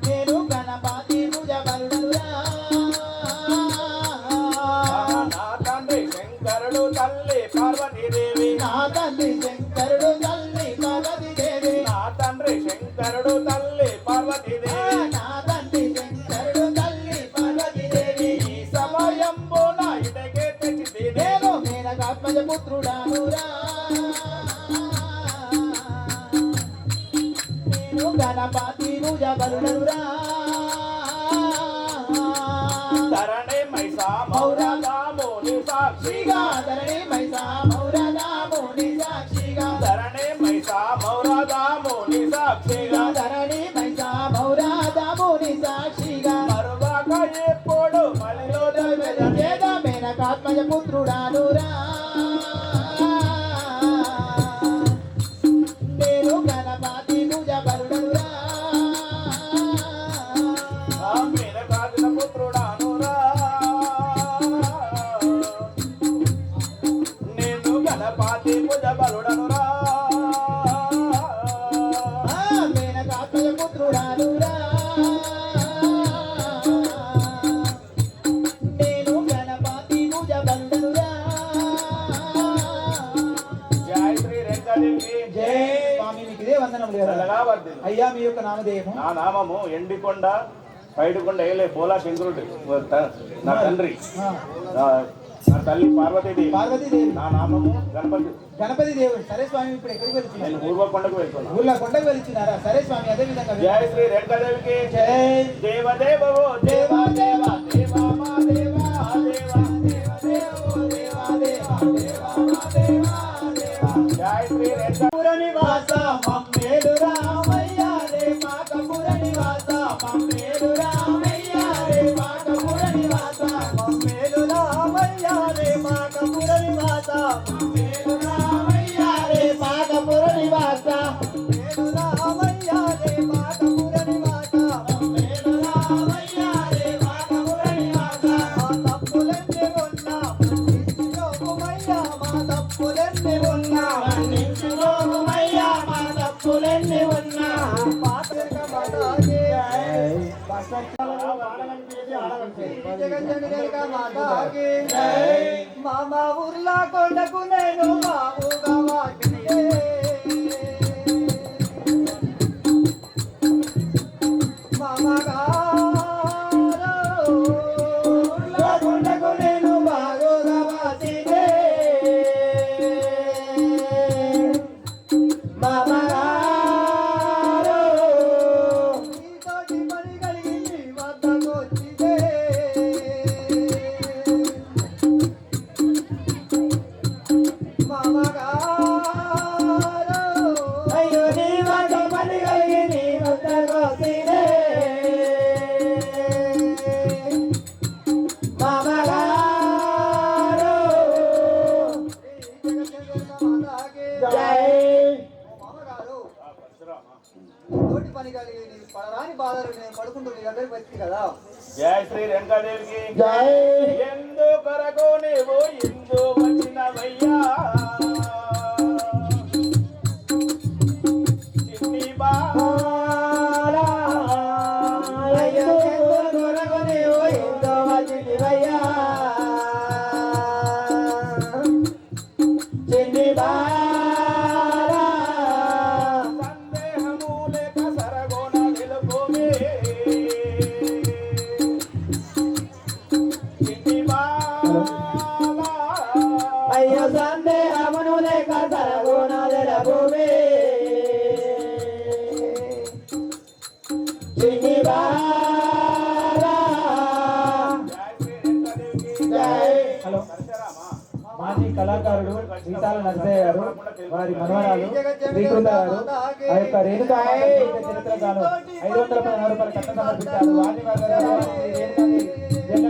నేను గణపతి పూజ బలుడురా నా తండ్రి శంకరుడు తల్లి పార్వతీదేవి నా తండ్రి శంకరుడు తల్లి పార్వతీదేవి నా తండ్రి శంకరుడు తల్లి పార్వతీదేవి నా తండ్రి శంకరుడు తల్లి పార్వతీదేవి ఈ సమయంలో నా ఇటకే తెచ్చి నేను మేనకాత్మజ పుత్రుడానురా నేను గణపతి పూజ బలుడురా ధరణి మైసా మౌరదాముని సాక్షిగా ధరణి మైసా మౌరదాముని సాక్షిగా ధరణి మైసా మౌరదాముని సాక్షిగా ధరణి మైసా మౌరదాముని సాక్షిగా మరువాక ఎప్పుడు మలిలో వేద మేనకాత్మజ పుత్రుడానురా నేను గణపతి పూజ బలుడురా మీద కాచిన పుత్రుడానురా నేను గణపతి పూజ బలుడనురా మేనకాత్మజ పుత్రుడానురా నేను గణపతి పూజ బలుడురా జై శ్రీ రేణుకాదేవి జై స్వామి మీకు ఇదే వందనములు కదా చల్లగా వర్ధిల్లు. అయ్యా మీ యొక్క నామధేయము నా నామము ఎండికొండ పైడికొండ ఏలే పోలా శంకరుడు నా తండ్రి నా తల్లి పార్వతీదేవి పార్వతీదేవి నా నామము గణపతి గణపతి దేవుడు సరే స్వామి ఇప్పుడు ఎక్కడికి వెళ్తున్నారు నేను పూర్వకొండకు వెళ్తున్నా ఊళ్ళో కొండకు వెళ్తున్నారా సరే స్వామి అదే విధంగా జై శ్రీ రేణుకాదేవికి జై దేవదేవో దేవా దేవా దేవా మా దేవా దేవా జై శ్రీ రేణుకా పుర నివాస మమ్మేలు రామయ్య రే మాకపుర నివాస మమ్మేలు రామయ్య రే మాకపుర నివాస మమ్మేలు రామయ్య రే మాకపుర నివాస మమ్మేలు రామయ్య రే మాకపుర నివాస మమ్మేలు రామయ్య రే మాకపుర నివాస మమ్మేలు రామయ్య రే మాకపుర నివాస మా తప్పులన్నీ ఉన్నా మన్నించుకోమయ్యా మా తప్పులన్నీ ఉన్నా మన్నించుకోమయ్యా మా తప్పులన్నీ ఉన్నా మామ ఊర్లా కొండకు నేను బాబుగా వాకినే కొండకు నేను బాగుగా వాసినే మామగారు నీతోటి పని కలిగింది వద్దకు వచ్చితే మామగారు అయ్యో నీ వద్ద పని కలిగి నీ వద్దకు వసినే మామగారు జై తోటి పని కలిగి నీ పడరాని బాధలు నేను పడుకుంటూ నీ దగ్గరికి వచ్చి కదా జై శ్రీ రేణుకాదేవికి జై ఎందుకొరకు నీవు ఇందు వచ్చినవయ్యా చిన్ని బాలా చిన్ని బాలా. హలో, మాజీ కళాకారుడు గీతాల నరసయ్య గారు, వారి మనవరాలు శ్రీకృత గారు ఆ యొక్క రేణుకా చరిత్ర గాను 516 రూపాయల కట్ట సమర్పించారు. వారిని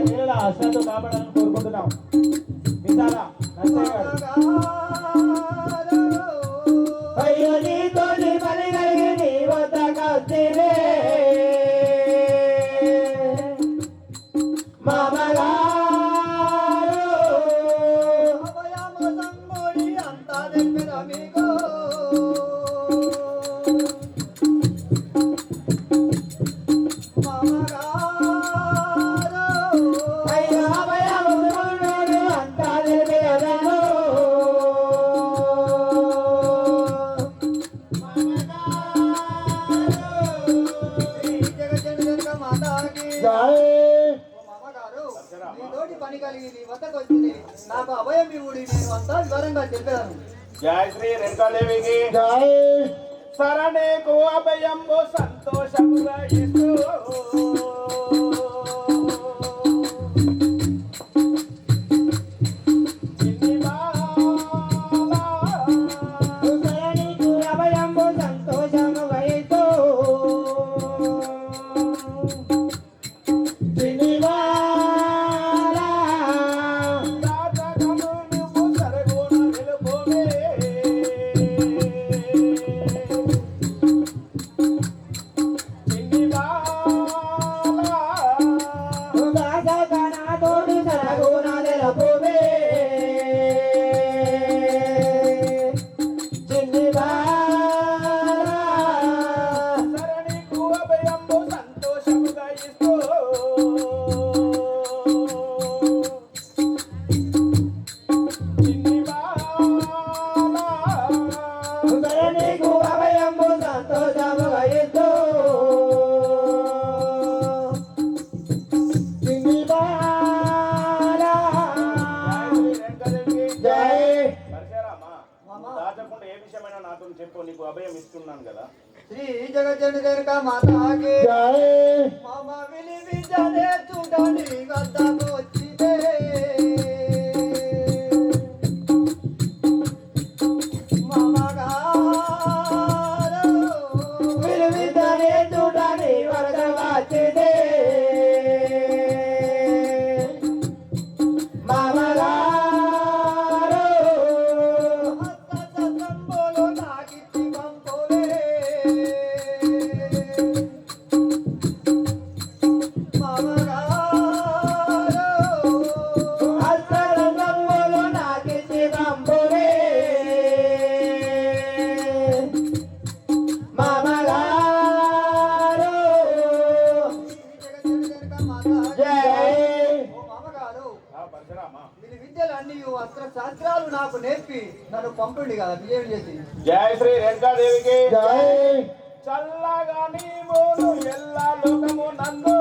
నీళ్ళ అశ్రతో కాపాడాలని కోరుకుంటున్నాం. గీతాల నరసయ్య గారు. అయ్యో నీతోని పని కలిగి నీ వద్దకొస్తేనే మామగారు అంతా తెలిపిన మీకు అయ్యో అభయముడు అంతా తెలిపినను పని కలిగి నీ వద్దకు వచ్చింది నాకు అభయం ఇవుడి నేను అంతా వివరంగా చెప్పాను. జయ శ్రీ రేణుకాదేవికి జై. శరణేకు అభయంబు సంతోషముగా ఇస్తూ చిన్ని బాలా. శరణికు అభయంబు సంతోషముగా ఇస్తూ చిన్ని బాలా. రాజగము నువ్వు సరగుణ నిలుపుమే. చిన్ని బాలా. ఉదాసకనాతోని సరగుణ నిలుపుమే. చిన్ని బాలా. శరణికు అభయంబు సంతోషముగా ఇస్తూ చిన్ని బాలా. శరణికు అభయంబు సంతోషముగా ఇస్తూ చిన్ని బాలా. జై. పరశురామా, దాచకుండా ఏ విషయమైనా నాతో చెప్పు, నీకు అభయం ఇస్తున్నాను కదా. శ్రీ జగజ్జనని రేణుకా మాతాకి జై. మామ విని విద్యనే చూడని వద్దకు వచ్చితే విలువిద్దరే చూడని వరద వచ్చిదే మామగారు. నాకిచ్చి పంపులే హస్తరంగములు నాకిచ్చి పంపులే మామగారు. జై. మామగారు పరశురామా, వీరి విద్యలన్నీ అస్త్ర శాస్త్రాలు నాకు నేర్పి నన్ను పంపండి కదా విజయం చేసి. జయ శ్రీ రేణుకాదేవికి జై. చల్లగా నీ మోను ఎల్ల లోకము నందు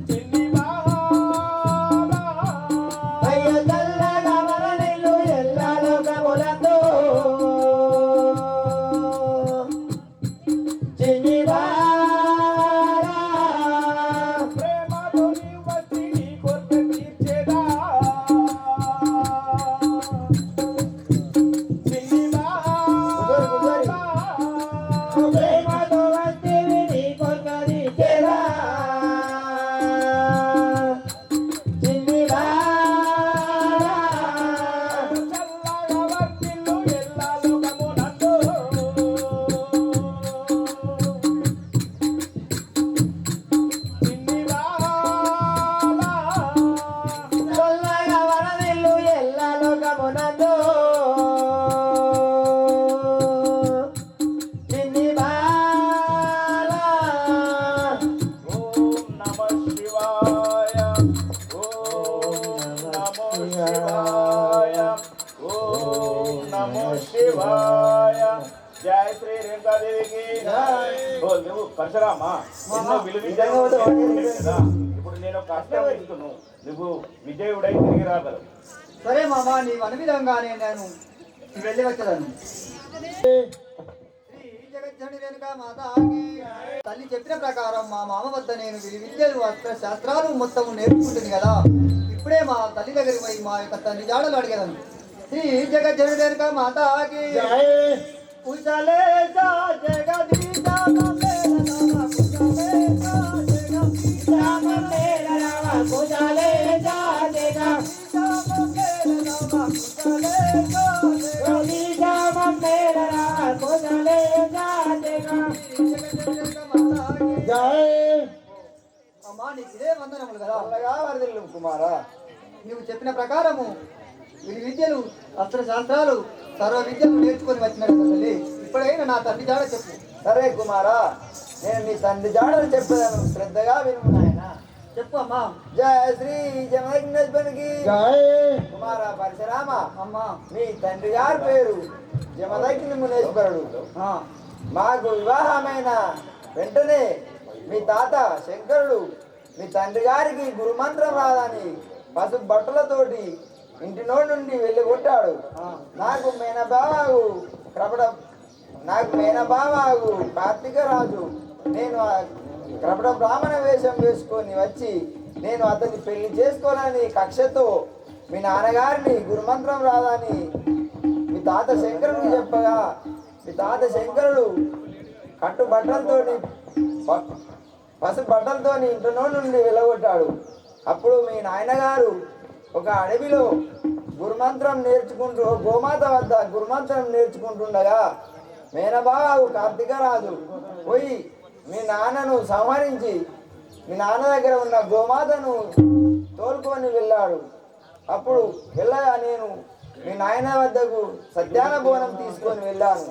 చిన్ని బాలా. అయ్య చల్లగా వరనిల్లు ఎల్ల లోకములందు చిన్ని బాలా. ప్రేమతో నీ వచ్చి నీ కోరిక తీర్చేదా. చిన్ని బాలా. ప్రేమతో వస్తేవి నీ కొరకది చేరా చిన్ని బాలా. చల్లగా వర్తిల్లు ఎల్ల లోకము నందు చిన్ని బాలా. చల్లగా వరనిల్లు ఎల్ల లోకమునందు చిన్ని బాలా. ఓం నమః శివాయ. ఓం నమః శివాయ. ఓం నమః శివాయ. జయ శ్రీ రేణుకాదేవికి ఓ నువ్వు పరశురామా, ఎన్నో విలువిద్యలు నేర్పించాను కదా. ఇప్పుడు నేను ఒక అస్త్రం ఇస్తున్నాను, నువ్వు విజయుడై తిరిగి రాగలవు. సరే మామ నీ అను విధంగానే నేను వెళ్ళి వచ్చేదాను. రేణుకా మాతాకి తల్లి చెప్పిన ప్రకారం మా మామ వద్ద నేను విద్యలు అస్త్ర శాస్త్రాలు మొత్తం నేర్చుకుంటుంది కదా, ఇప్పుడే మా తల్లి దగ్గరికి పోయి మా యొక్క తండ్రి జాడలు అడిగేదాను. శ్రీ జగజ్జనని రేణుకా మాతాకి కుశలే జగదీశా అమ్మా నీకు ఇదే వందనములు కదా వరదలు కుమారా. నువ్వు చెప్పిన ప్రకారము విద్యలు అస్త్ర శాస్త్రాలు సర్వ విద్యలు నేర్చుకొని వచ్చిన తల్లి, ఇప్పుడైనా నా తండ్రి జాడ చెప్పు. సరే కుమారా, నేను మీ తండ్రి జాడలు చెప్పేదాను, శ్రద్ధగా విను నాయన. చెప్పు అమ్మా. జయ శ్రీ జమదగ్నేశ్వరునికి కుమారా పరశురామ. అమ్మా మీ తండ్రి గారి పేరు జమదగ్ని మునేశ్వరుడు. మాకు వివాహమైన వెంటనే మీ తాత శంకరుడు మీ తండ్రి గారికి గురుమంత్రం రాదని పసుపు బట్టలతోటి ఇంటినో నుండి వెళ్ళగొట్టాడు. నాకు మేనబావాగు కార్తీక రాజు నేను కపట బ్రాహ్మణ వేషం వేసుకొని వచ్చి నేను అతన్ని పెళ్లి చేసుకోవాలని కక్షతో మీ నాన్నగారిని గురుమంత్రం రాదని మీ తాత శంకరుడికి చెప్పగా మీ తాత శంకరుడు కట్టు బట్టలతోని పసుపు బట్టలతోని ఇంటినో నుండి వెళ్ళగొట్టాడు. అప్పుడు మీ నాయనగారు ఒక అడవిలో గురుమంత్రం నేర్చుకుంటూ గోమాత వద్ద గురుమంత్రం నేర్చుకుంటుండగా మేనబాబు కార్తీకరాజు పోయి మీ నాన్నను సంహరించి మీ నాన్న దగ్గర ఉన్న గోమాతను తోలుకొని వెళ్ళాడు. అప్పుడు వెళ్ళగా నేను మీ నాయన వద్దకు సత్యాన బోనం తీసుకొని వెళ్ళాను.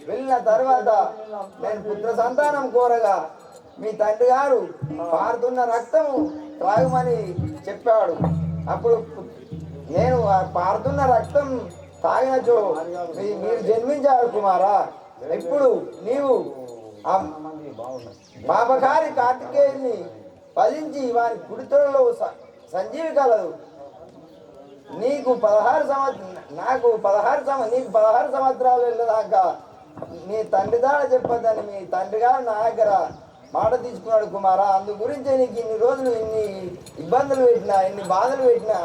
వెళ్ళిన తర్వాత నేను పుత్ర సంతానం కోరగా మీ తండ్రి గారు పారుతున్న రక్తము త్రాగమని చెప్పాడు. అప్పుడు నేను పారుతున్న రక్తం తాగినచో మీరు జన్మించారు కుమారా. ఇప్పుడు నీవు పాపకారి కార్తికేయుని పదించి వారి కుడితోడలో సంజీవి కలదు. నీకు 16 సంవత్సరాలు వెళ్ళదాకా నీ తండ్రి దాడ చెప్పొద్దని మీ తండ్రి గారు నా దగ్గర మాట తీసుకున్నాడు కుమారా. అందు గురించి నీకు ఇన్ని రోజులు ఇన్ని ఇబ్బందులు పెట్టినా ఇన్ని బాధలు పెట్టినా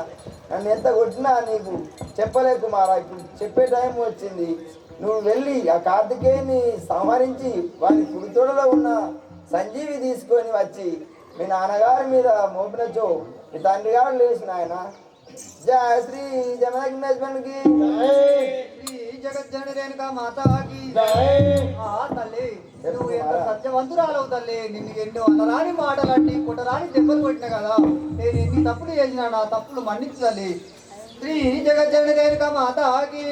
నన్ను ఎంత కొట్టినా నీకు చెప్పలే కుమారా. ఇప్పుడు చెప్పే టైం వచ్చింది. నువ్వు వెళ్ళి ఆ కార్తికేయుని సంహరించి వారి కుడితోడలో ఉన్న సంజీవి తీసుకొని వచ్చి మీ నాన్నగారి మీద మోపినచో మీ తండ్రి గారు లేచిన ఆయన. జయ శ్రీ జమదగ్నేశ్వరునికి శ్రీ జగజ్జనని రేణుకా మాతాకి తల్లి, నువ్వు ఎంత సత్యవంతురాలవు తల్లి. నిన్ను ఎన్నో అనరాని మాటలండి కుటరాని దెబ్బలు కొట్టిన కదా, నేను ఎన్ని తప్పులు చేసినా నా తప్పులు మన్నించు తల్లి. శ్రీ జగజ్జనని రేణుకా మాతాకి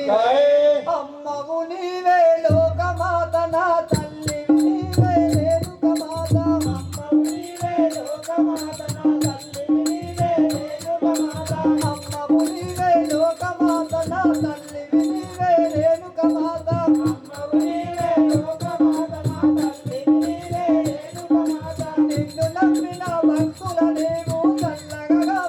అమ్మవు నీవే లోకమాత నా తల్లి నీవే రేణుకా మాత. అమ్మవు నీవే లోకమాత నా తల్లి నీవే రేణుకా మాత. అమ్మవు నీవే లోకమాత నా తల్లి నీవే రేణుకా మాత. అమ్మవు నీవే లోకమాత నా తల్లి నీవే రేణుకా మాత. నిన్ను నమ్మిన భక్తుల నీవు చల్లగా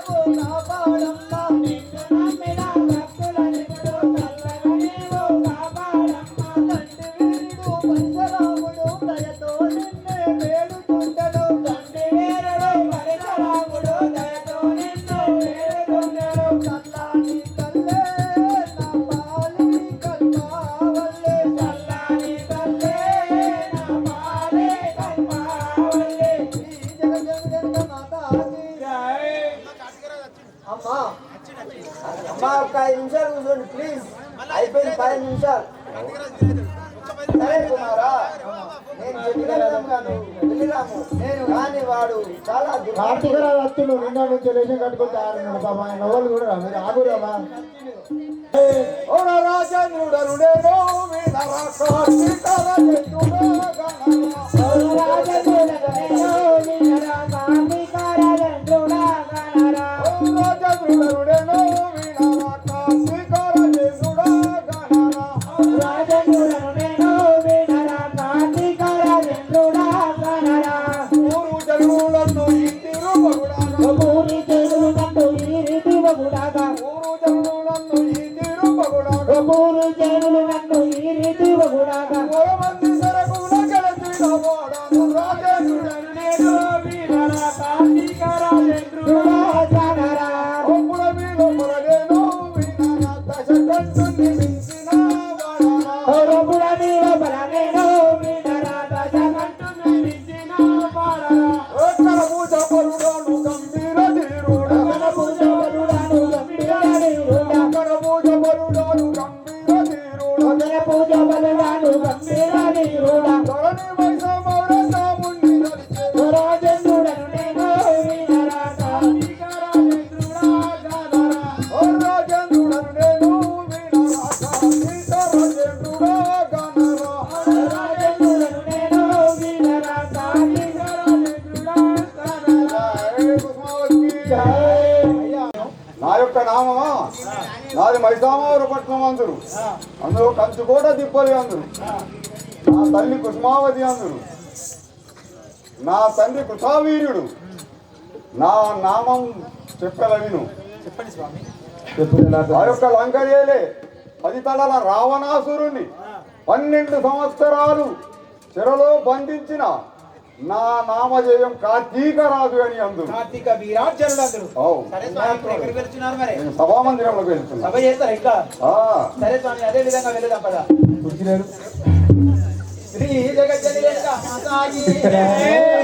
కాపాడమ్మ. నిన్ను నమ్మిన భక్తుల నీవు చల్లగా నీవు కాపాడమ్మ. తండ్రి వీరుడు పరశురాముడు దయతో నిన్నే వేడుకుంటాడు. తండ్రి వీరుడు పరశురాముడు దయతో నిన్ను వేడుకుంటాడు. చల్లాని తల్లే నా పాలి కల్పావల్లే. చల్లాని తల్లే నా పాలి కల్పావల్లే. శ్రీ జగజ్జనని మాతాకి అమ్మా. అమ్మా ఒక 5 నిమిషాలు కూర్చోండి ప్లీజ్. అయిపోయింది 10 నిమిషాలు. సరే కుమారా, నేను చెప్పిన విధంగా నువ్వు వెళ్ళినాము. నేను కానీ వాడు చాలా కార్తీకరాజు వస్తుడు నిన్న నుంచి రేషన్ కట్టుకొని తయారున్నాడు బాబా. ఆయన ఎవరు కూడా మీరు ఆగురామా. మంది సరకుల కలిసి వీరుడా ధరణి వైసమౌర రాముణ్ణి దలిచే రాజేంద్రుడను నేను వీరరాట రాజేంద్రుడా గానరా ఓ రాజేంద్రుడను నేను వీరరాట సీత రాజేంద్రుడా గానరా రాజేంద్రుడను నేను వీరరాట రాజేంద్రుడా గానరా ఏ కుసుమావతి అయ్యా నా యొక్క నామమా నాది మైసామూరు పట్నం అందరు అందులో కంచుకోట దిబ్బలి అందరు నా తల్లి కుసుమావతి అందరు నా తండ్రి కృతావీర్యుడు నా నామం చెప్పల విను ఆ యొక్క లంకరేలే 10 తలల రావణాసురుణ్ణి 12 సంవత్సరాలు చెరలో బంధించిన నా నామజయం కార్తీకరాజు అని అందరు కార్తీక వీరార్జనుడు అందరూ సరే స్వామి ఇప్పుడు ఎక్కడికి వెళ్తున్నారు మరి నేను సభామందిరంలోకి వెళ్తున్నా సభ చేస్తారా ఇంకా ఆ, సరే స్వామి అదే విధంగా వెళ్దాం పద శ్రీ జగజ్జనని రేణుకా మాతాకి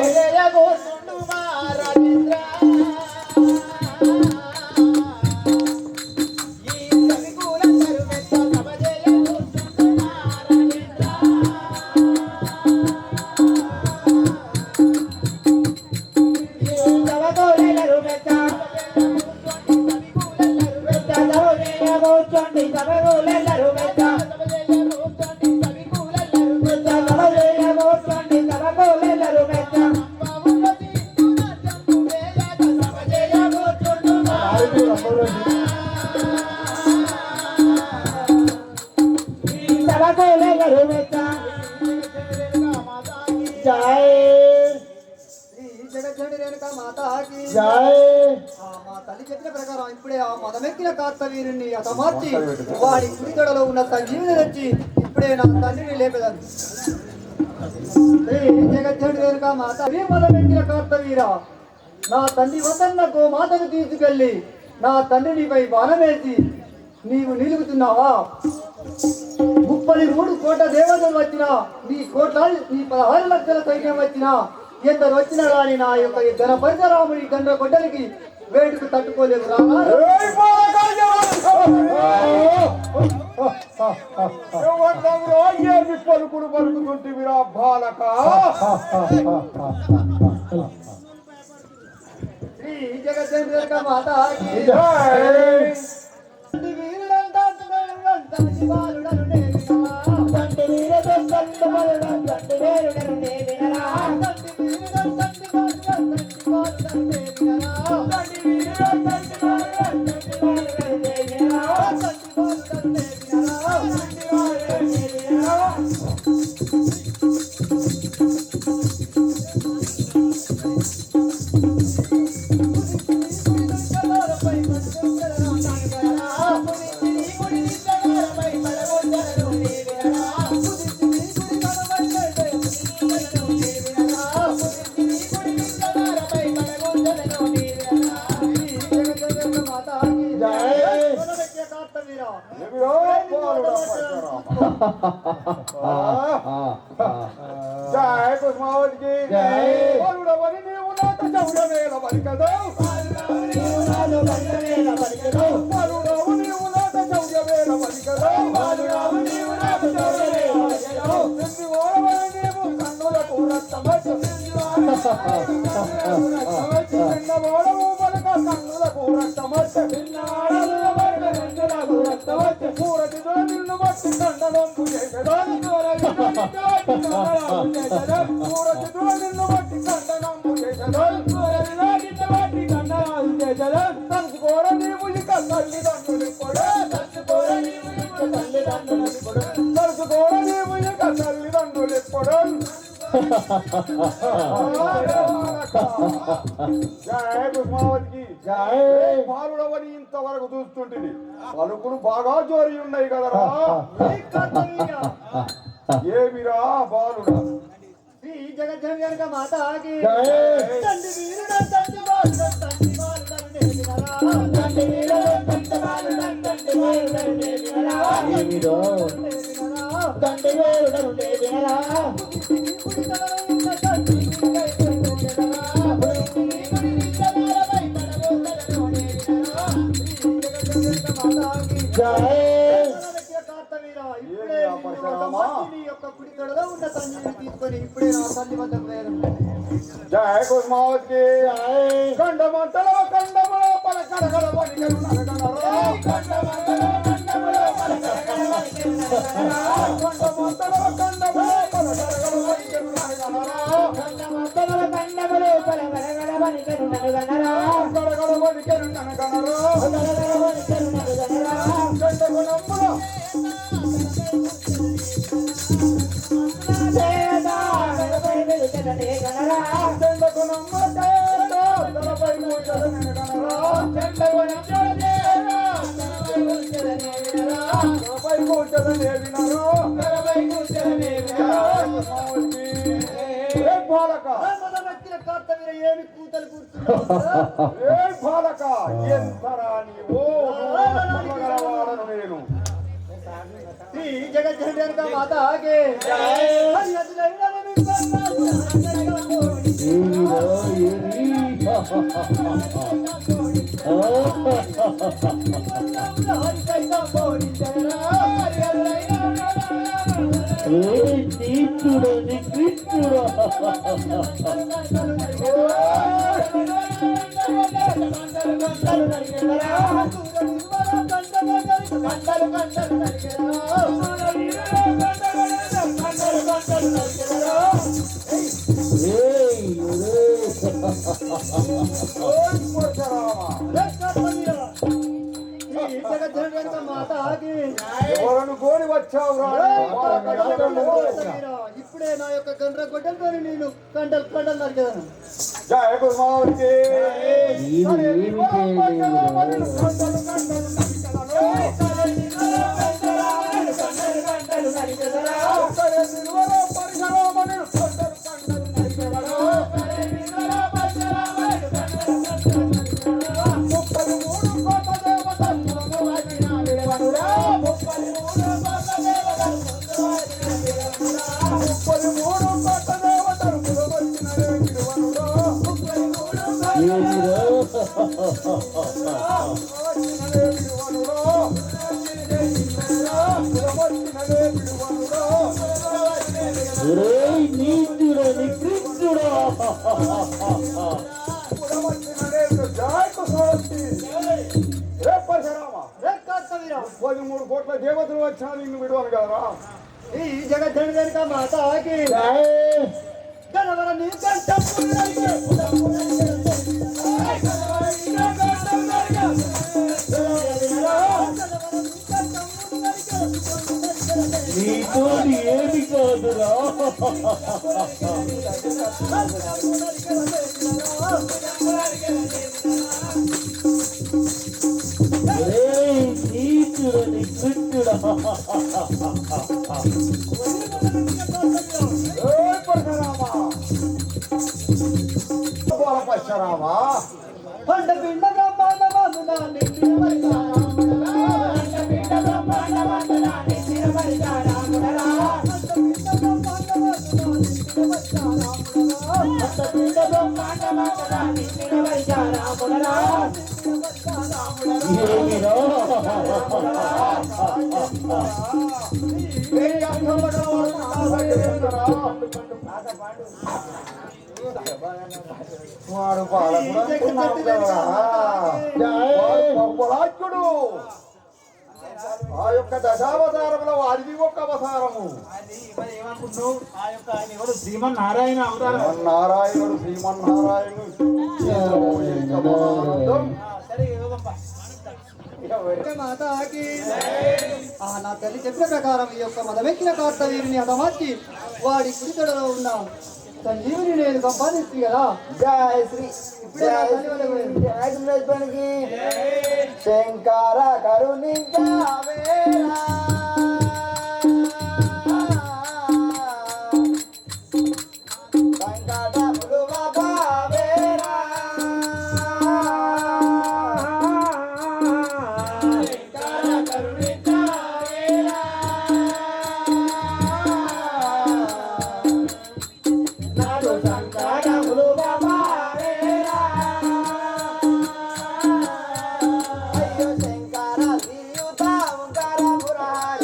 జయ గోసుండు మా రాజేంద్ర ఈ సవికూలందరూ మెచ్చ సభ జయ గోసుండు మా రాజేంద్ర ఈ సభకోలెలరు మెచ్చ కూర్చోండి సభకోలెలరు మెచ్చ మా తల్లి చెప్పిన ప్రకారం ఇప్పుడే ఆ మదమెక్కిన కార్తవీరుణ్ణి అతమార్చి వాడి కుడితొడలో ఉన్న సంజీవిని తెచ్చి ఇప్పుడే నా తండ్రిని లేపేదాన్ని జగజ్జనుడి వెనుక మాత మదమెక్కిన కార్తవీర నా తండ్రి వద్దన్న గోమాతను తీసుకెళ్ళి నా తండ్రినిపై బాణమేసి నీవు నిలుగుతున్నావా 33 కోట్ల దేవతలు వచ్చినా నీ 16 లక్షల సైన్యం వచ్చినా ఎందరు వచ్చినా రాని నా యొక్క ఈ ధన పరిసరాముడి గండ్ర కొట్టలికి వేటుకు తట్టుకోలేదు పలుకుడు పలుకుతుంటివిరా బాలక శ్రీ జగజ్జనని మాత జయ కుసుమావతికి బాలుడవని నీవు నాతో చౌడవేల పలికదవు బాలుడవు నీవు నాతో చౌడవేల పలికదవు నీవు కన్నులకు రక్తమచ్చు చిన్నవాడవు పలక కన్నులకు రక్తమచ్చు పూరటి నిన్ను బట్టి కండలంపు చేసేదాన్ని నిన్ను బట్టి కండనంపు తలుచుకోర నీవు ఇక తల్లిదండ్రులు తలుచుకోర నీవు ఇక తల్లిదండ్రులు ఎప్పుడు జయ కుసుమావతికి జయ బాలుడవని ఇంతవరకు చూస్తుంటుంది పలుకులు బాగా జోరి ఉన్నాయి కదరా ఏమిరా బాలుడా శ్రీ జగజ్జనని మాతాకి ఉన్న తండ్రిని తీసుకొని ఇప్పుడే నా తల్లి వద్దకు వేయను. జయ కుసుమావతికి కండమంటలో కండములో పలకడగడ వనికను నరగనరో కండమంటలో కండములో పలకడగడ వనికను నరగనరో కండమంటలో కండములో పలకడగడ వనికను నరగనరో కండమంటలో కండములో పలకడగడ వనికను నరగనరో కడగడ వనికను నరగనరో కడగడ వనికను నరగనరో కండములో ఏమి కూతలు కూర్చున్నావు నేను శ్రీ జగజ్జనక మాతాకి ఎవరను కోరి వచ్చావు ఇప్పుడే నా యొక్క గండ్ర గొడ్డలతో నేను కండలు కండలు నరికేదాను. జయ కుసుమావతి మూడు కోట్ల దేవతలు వచ్చా నిన్ను విడవను కదరా. ఈ జగజ్జనక మాతాకి గణవర నీ కంట నీతో ఏమి కాదురా. నీచుడని కృష్ణుడా పరశురామా పండ పిండ బ్రహ్మాండ వాడు బాలకుడు ఆ యొక్క దశావతారంలో వారిది ఒక అవతారము. శ్రీమన్నారాయణ అవతారం. నారాయణుడు శ్రీమన్నారాయణుడు మాతాకి నా తల్లి చెప్పిన ప్రకారం ఈ యొక్క మదమెక్కిన కార్తవీరిని హతమార్చి వాడి కుడితొడలో ఉన్న సంజీవిని నేను సంపాదిస్తూ కదా. జయ శ్రీ శంకర కరుణించవేరా సంకటములు బావేరా శంకర కరుణించవేరా నాడు సంకటములు బావేరా అయ్యో శంకర శ్రీయుత ఓంకార పురాణ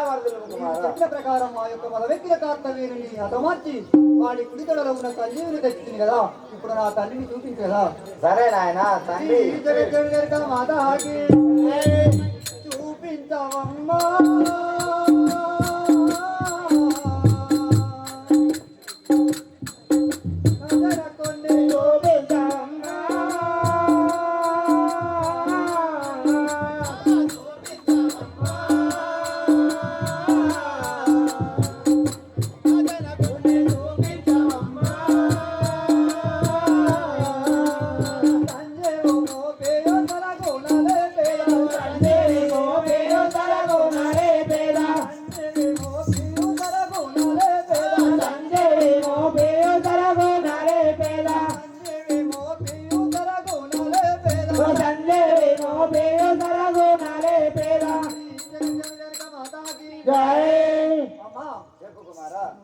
బామర్దులు కుమారా. చెప్పిన ప్రకారం ఆ యొక్క మలవెక్కిన కార్తవీరుని హతమార్చి వాడి కుడితొడలో ఉన్న సంజీవుని తెచ్చింది కదా, ఇప్పుడు నా తల్లిని చూపించు కదా. సరే నాయన తండ్రి మాతాకి చూపించవమ్మా.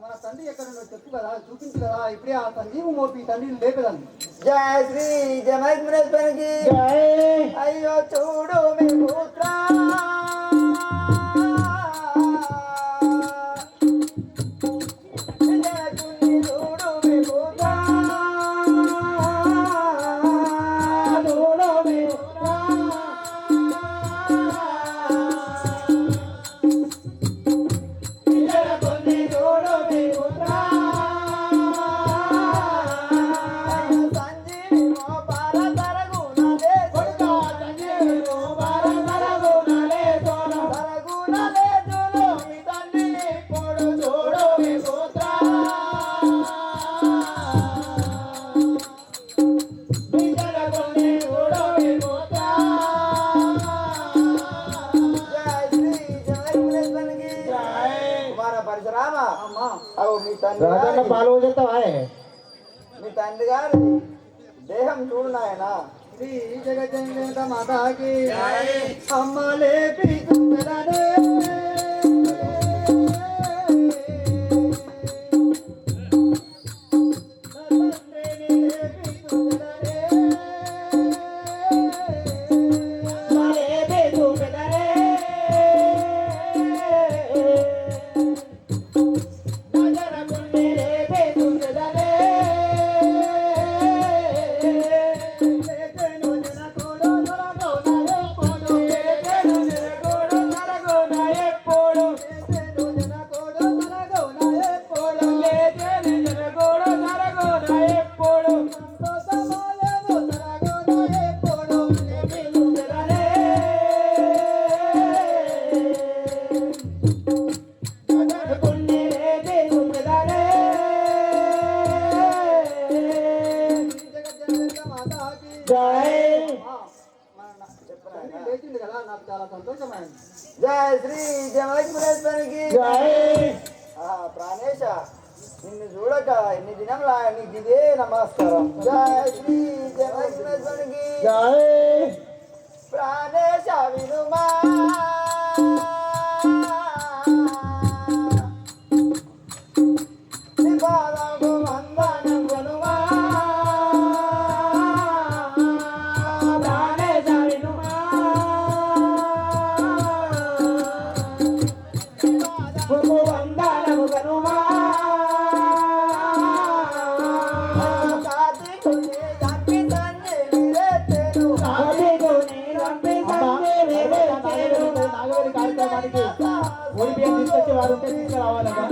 మన తండ్రి ఎక్కడుండో చెప్పు కదా, చూపించు కదా. ఇప్పుడే ఆ సంజీవు మోపి తండ్రిని లేపేదాన్ని. జయ శ్రీ జమేశ్వరేశ్వరికి అయ్యో చూడు మీ పుత్ర మీ తండ్రి గారి దేహం చూడు నాయన. శ్రీ జగజ్జనక మాతాకి అమ్మ లేపి చూపెదనే. జయ శ్రీ జమేశ్వరేశ్వరికి ప్రాణేశ నిన్ను చూడక ఎన్ని దినంలా నీకు ఇదే నమస్కారం. జయ శ్రీ జమేశ్వరేశ్వరికి ప్రాణేశ వినుమా తీసుకొచ్చి వారు ఉంటే తీసుకురావాలమ్మా.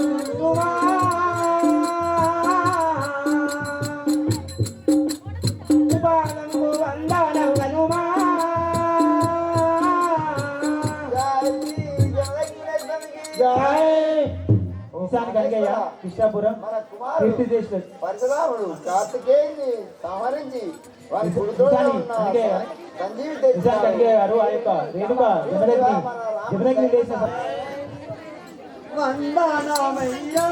కృష్ణాపురం కీర్తి చేసిన పరశురాముడు కార్తికేయుని సంహరించి వారి గారు ఆ యొక్క రేణుక జమదగ్ని లేచిన వందనమయ్యా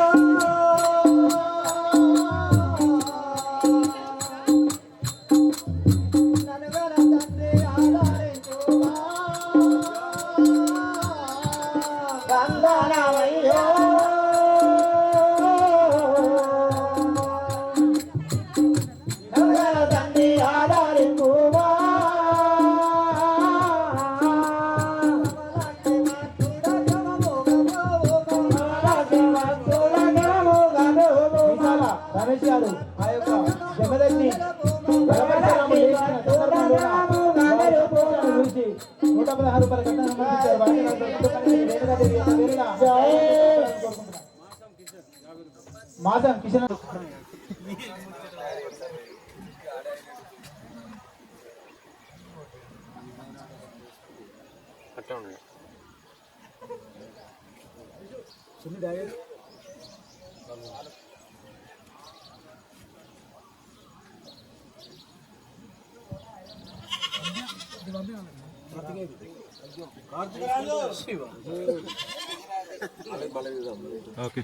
విశాల రమేష్ గారు ఆ యొక్క జమదగ్ని గురించి 116 రూపాయల కట్నం సమర్పించారు. వారిని నా ప్రభుత్వానికి రేణుకాదేవి యొక్క పేరున మాధవ్ కిషన్ ఓకే